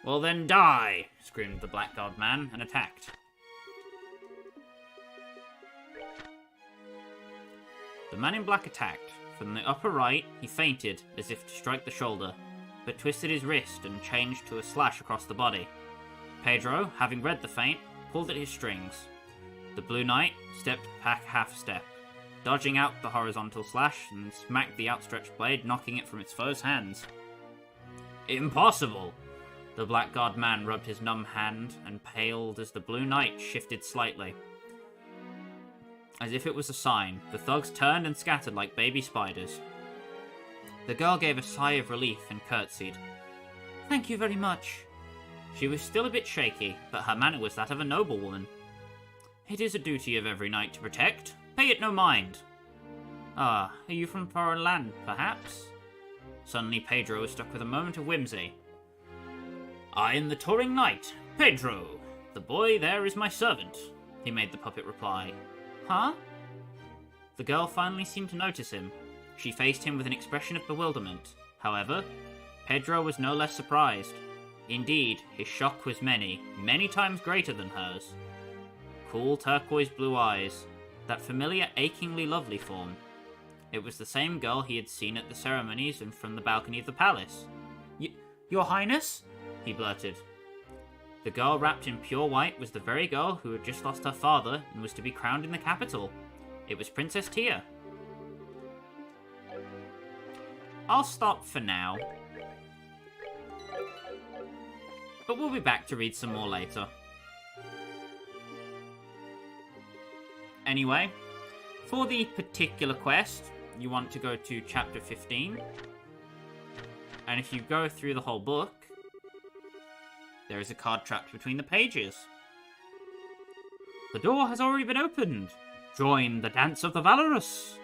"Well then die!" screamed the black-garbed man, and attacked. The man in black attacked. From the upper right, he feinted, as if to strike the shoulder, but twisted his wrist and changed to a slash across the body. Pedro, having read the feint, pulled at his strings. The Blue Knight stepped back half step, dodging out the horizontal slash, and smacked the outstretched blade, knocking it from its foe's hands. "Impossible!" The black-garbed man rubbed his numb hand and paled as the Blue Knight shifted slightly. As if it was a sign, the thugs turned and scattered like baby spiders. The girl gave a sigh of relief and curtsied. "Thank you very much." She was still a bit shaky, but her manner was that of a noblewoman. "It is a duty of every knight to protect. Pay it no mind." "Ah, are you from foreign land, perhaps?" Suddenly Pedro was struck with a moment of whimsy. "I am the touring knight, Pedro. The boy there is my servant," he made the puppet reply. "Huh?" The girl finally seemed to notice him. She faced him with an expression of bewilderment. However, Pedro was no less surprised. Indeed, his shock was many, many times greater than hers. Cool turquoise blue eyes, that familiar achingly lovely form. It was the same girl he had seen at the ceremonies and from the balcony of the palace. Your Highness?" he blurted. The girl wrapped in pure white was the very girl who had just lost her father and was to be crowned in the capital. It was Princess Tia. I'll stop for now, but we'll be back to read some more later. Anyway, for the particular quest, you want to go to chapter 15, and if you go through the whole book, there is a card trapped between the pages. The door has already been opened. Join the dance of the valorous.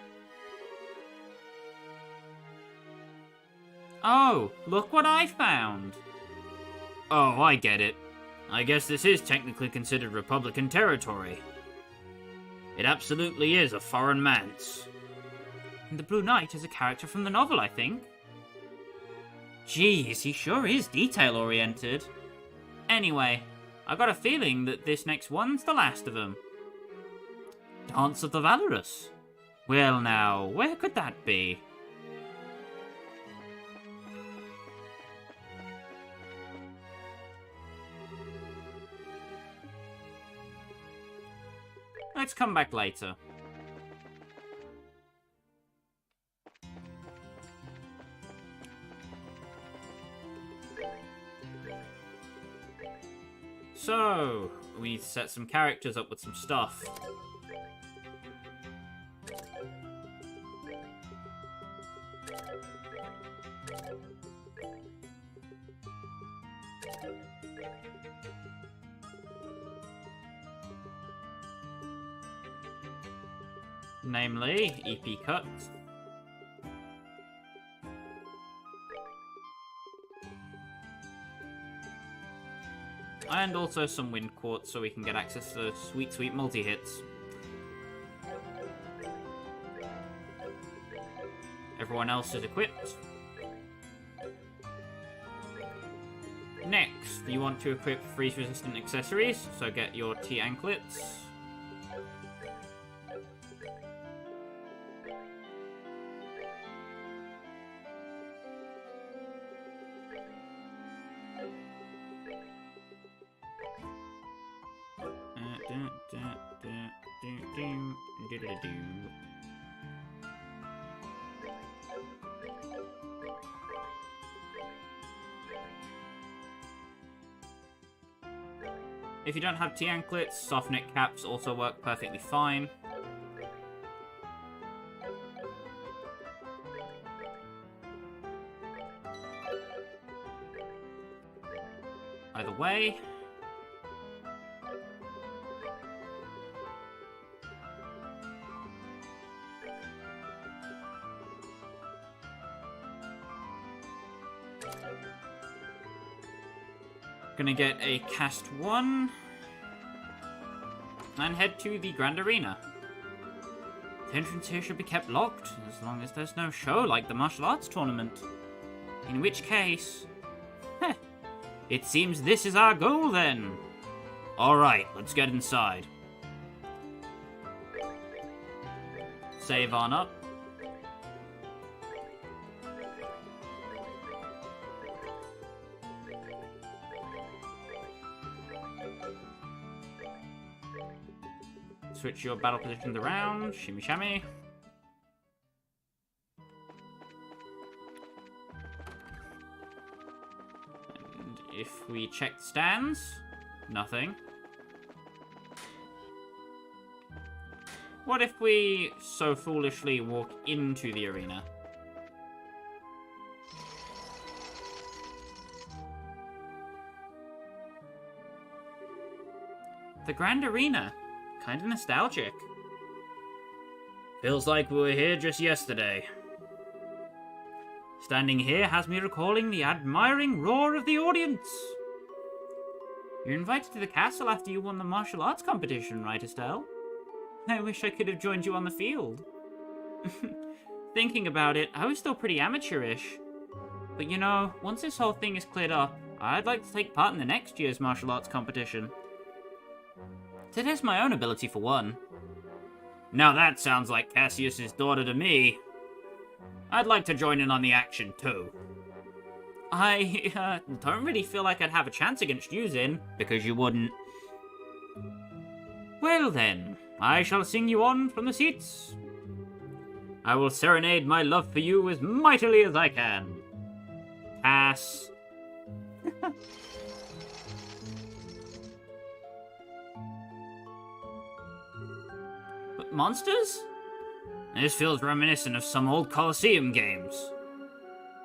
Oh, look what I found. Oh, I get it. I guess this is technically considered Republican territory. It absolutely is a foreign manse. And the Blue Knight is a character from the novel, I think. Geez, he sure is detail-oriented. Anyway, I got a feeling that this next one's the last of them. Dance of the Valorous. Well now, where could that be? Let's come back later. So, we need to set some characters up with some stuff. Namely, EP cuts. And also some wind quartz so we can get access to sweet, sweet multi-hits. Everyone else is equipped. Next, you want to equip freeze-resistant accessories, so get your T-anklets. If you don't have T-anklets, soft knit caps also work perfectly fine. Either way. Gonna get a cast 1 and head to the Grand Arena. The entrance here should be kept locked as long as there's no show like the martial arts tournament. In which case, it seems this is our goal then. Alright, let's get inside. Save on up. Switch your battle positions around, shimmy shammy. And if we check the stands, nothing. What if we so foolishly walk into the arena? The Grand Arena. Kind of nostalgic. Feels like we were here just yesterday. Standing here has me recalling the admiring roar of the audience. You're invited to the castle after you won the martial arts competition, right, Estelle? I wish I could have joined you on the field. Thinking about it, I was still pretty amateurish. But you know, once this whole thing is cleared up, I'd like to take part in the next year's martial arts competition. To test my own ability for one. Now that sounds like Cassius's daughter to me. I'd like to join in on the action too. I don't really feel like I'd have a chance against you, Zin, because you wouldn't. Well then, I shall sing you on from the seats. I will serenade my love for you as mightily as I can. Cass. But monsters? This feels reminiscent of some old Colosseum games.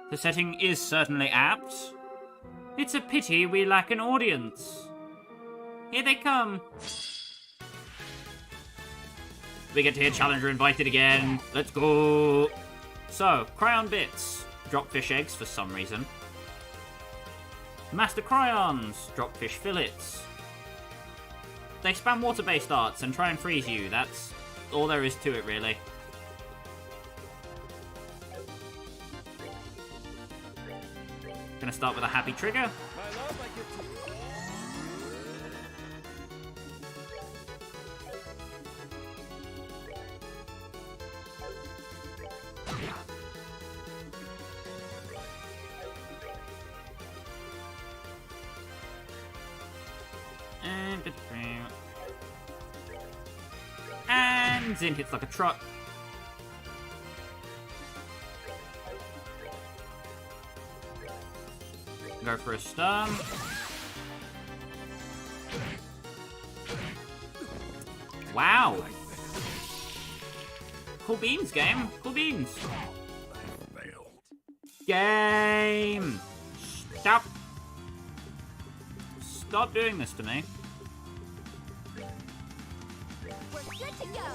The setting is certainly apt. It's a pity we lack an audience. Here they come. We get to hear Challenger invited again. Let's go. So, Cryon Bits. Drop fish eggs for some reason. Master Cryons. Drop fish fillets. They spam water-based arts and try and freeze you. That's all there is to it, really. Gonna start with a happy trigger. And Zin hits like a truck. Go for a stun. Wow. Cool beans, game. Cool beans. Failed. Game. Stop. Stop doing this to me. We're good to go.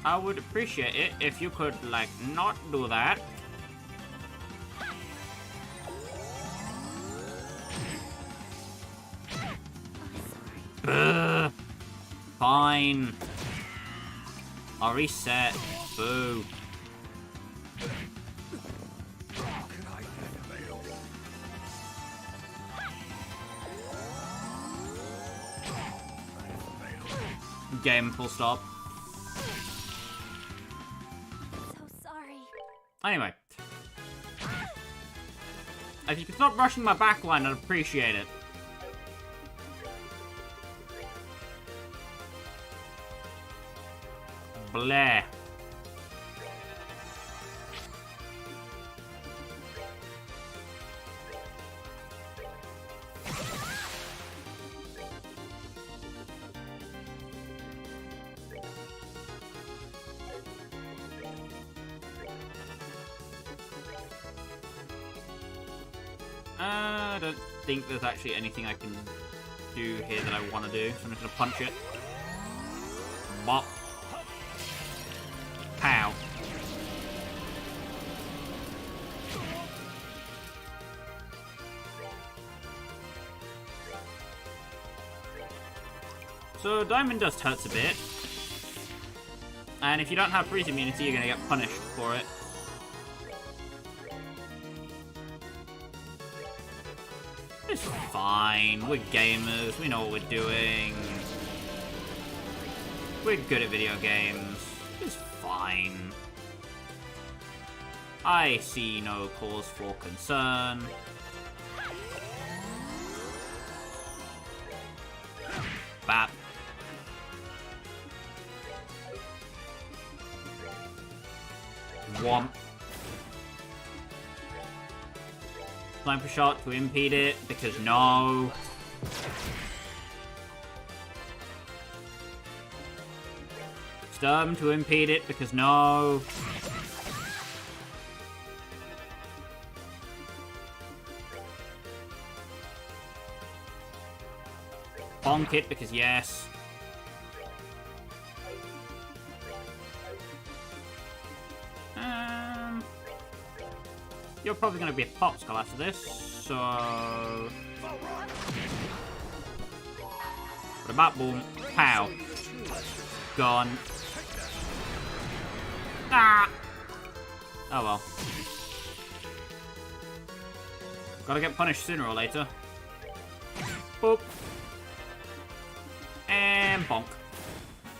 I would appreciate it if you could, like, not do that. Ugh. Fine. I'll reset. Boo. Game, full stop. So sorry. Anyway. If you could stop rushing my backline, I'd appreciate it. Bleh. I don't think there's actually anything I can do here that I want to do, so I'm just going to punch it. Bop. Pow. So Diamond Dust hurts a bit. And if you don't have freeze immunity, you're going to get punished for it. It's fine. We're gamers. We know what we're doing. We're good at video games. It's fine. I see no cause for concern. Bap. Womp. Sniper shot to impede it, because no. Sturm to impede it, because no. Bonk it, because yes. You're probably going to be a popsicle after this, so... Bada boom, pow. Gone. Ah! Oh well. Gotta get punished sooner or later. Boop. And bonk.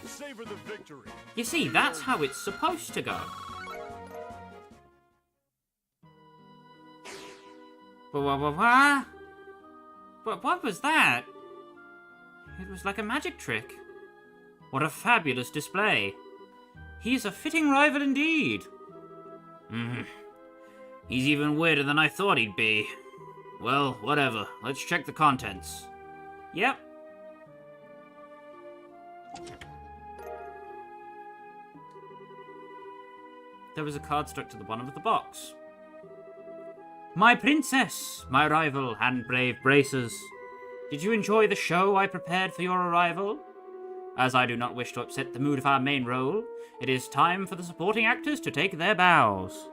Savor the victory. You see, that's how it's supposed to go. What was that? It was like a magic trick. What a fabulous display. He's a fitting rival indeed. He's even weirder than I thought he'd be. Well, whatever. Let's check the contents. Yep. There was a card stuck to the bottom of the box. My princess, my rival and brave bracers. Did you enjoy the show I prepared for your arrival? As I do not wish to upset the mood of our main role, it is time for the supporting actors to take their bows.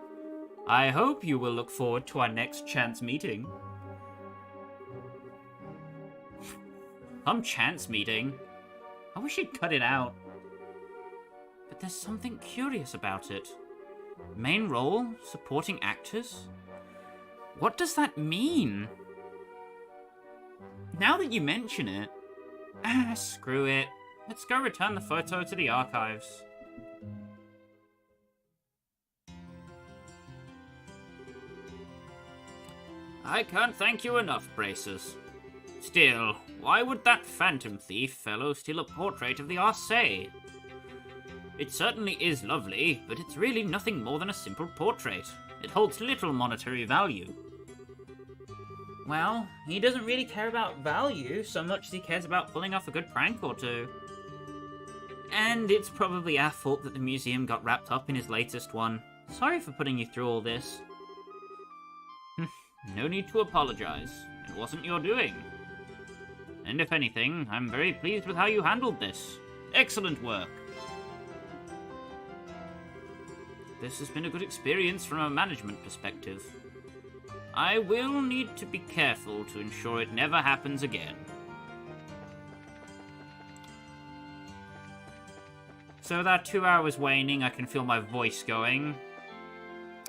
I hope you will look forward to our next chance meeting. Some chance meeting? I wish he'd cut it out. But there's something curious about it. Main role, supporting actors? What does that mean? Now that you mention it... screw it. Let's go return the photo to the archives. I can't thank you enough, Bracers. Still, why would that phantom thief fellow steal a portrait of the Arcee? It certainly is lovely, but it's really nothing more than a simple portrait. It holds little monetary value. Well, he doesn't really care about value so much as he cares about pulling off a good prank or two. And it's probably our fault that the museum got wrapped up in his latest one. Sorry for putting you through all this. No need to apologize. It wasn't your doing. And if anything, I'm very pleased with how you handled this. Excellent work. This has been a good experience from a management perspective. I will need to be careful to ensure it never happens again. So with our 2 hours waning, I can feel my voice going.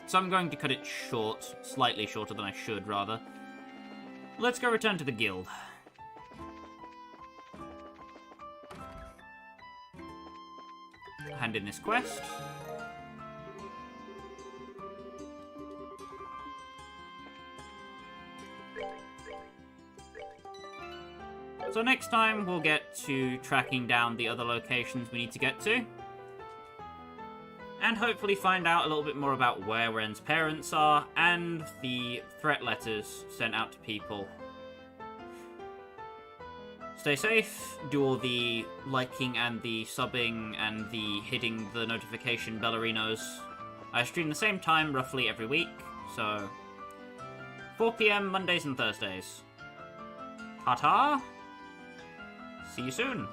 So I'm going to cut it short, slightly shorter than I should, rather. Let's go return to the guild. Hand in this quest. So next time we'll get to tracking down the other locations we need to get to. And hopefully find out a little bit more about where Ren's parents are and the threat letters sent out to people. Stay safe, do all the liking and the subbing and the hitting the notification bellerinos. I stream the same time roughly every week, so 4 PM Mondays and Thursdays. Ta-ta! See you soon!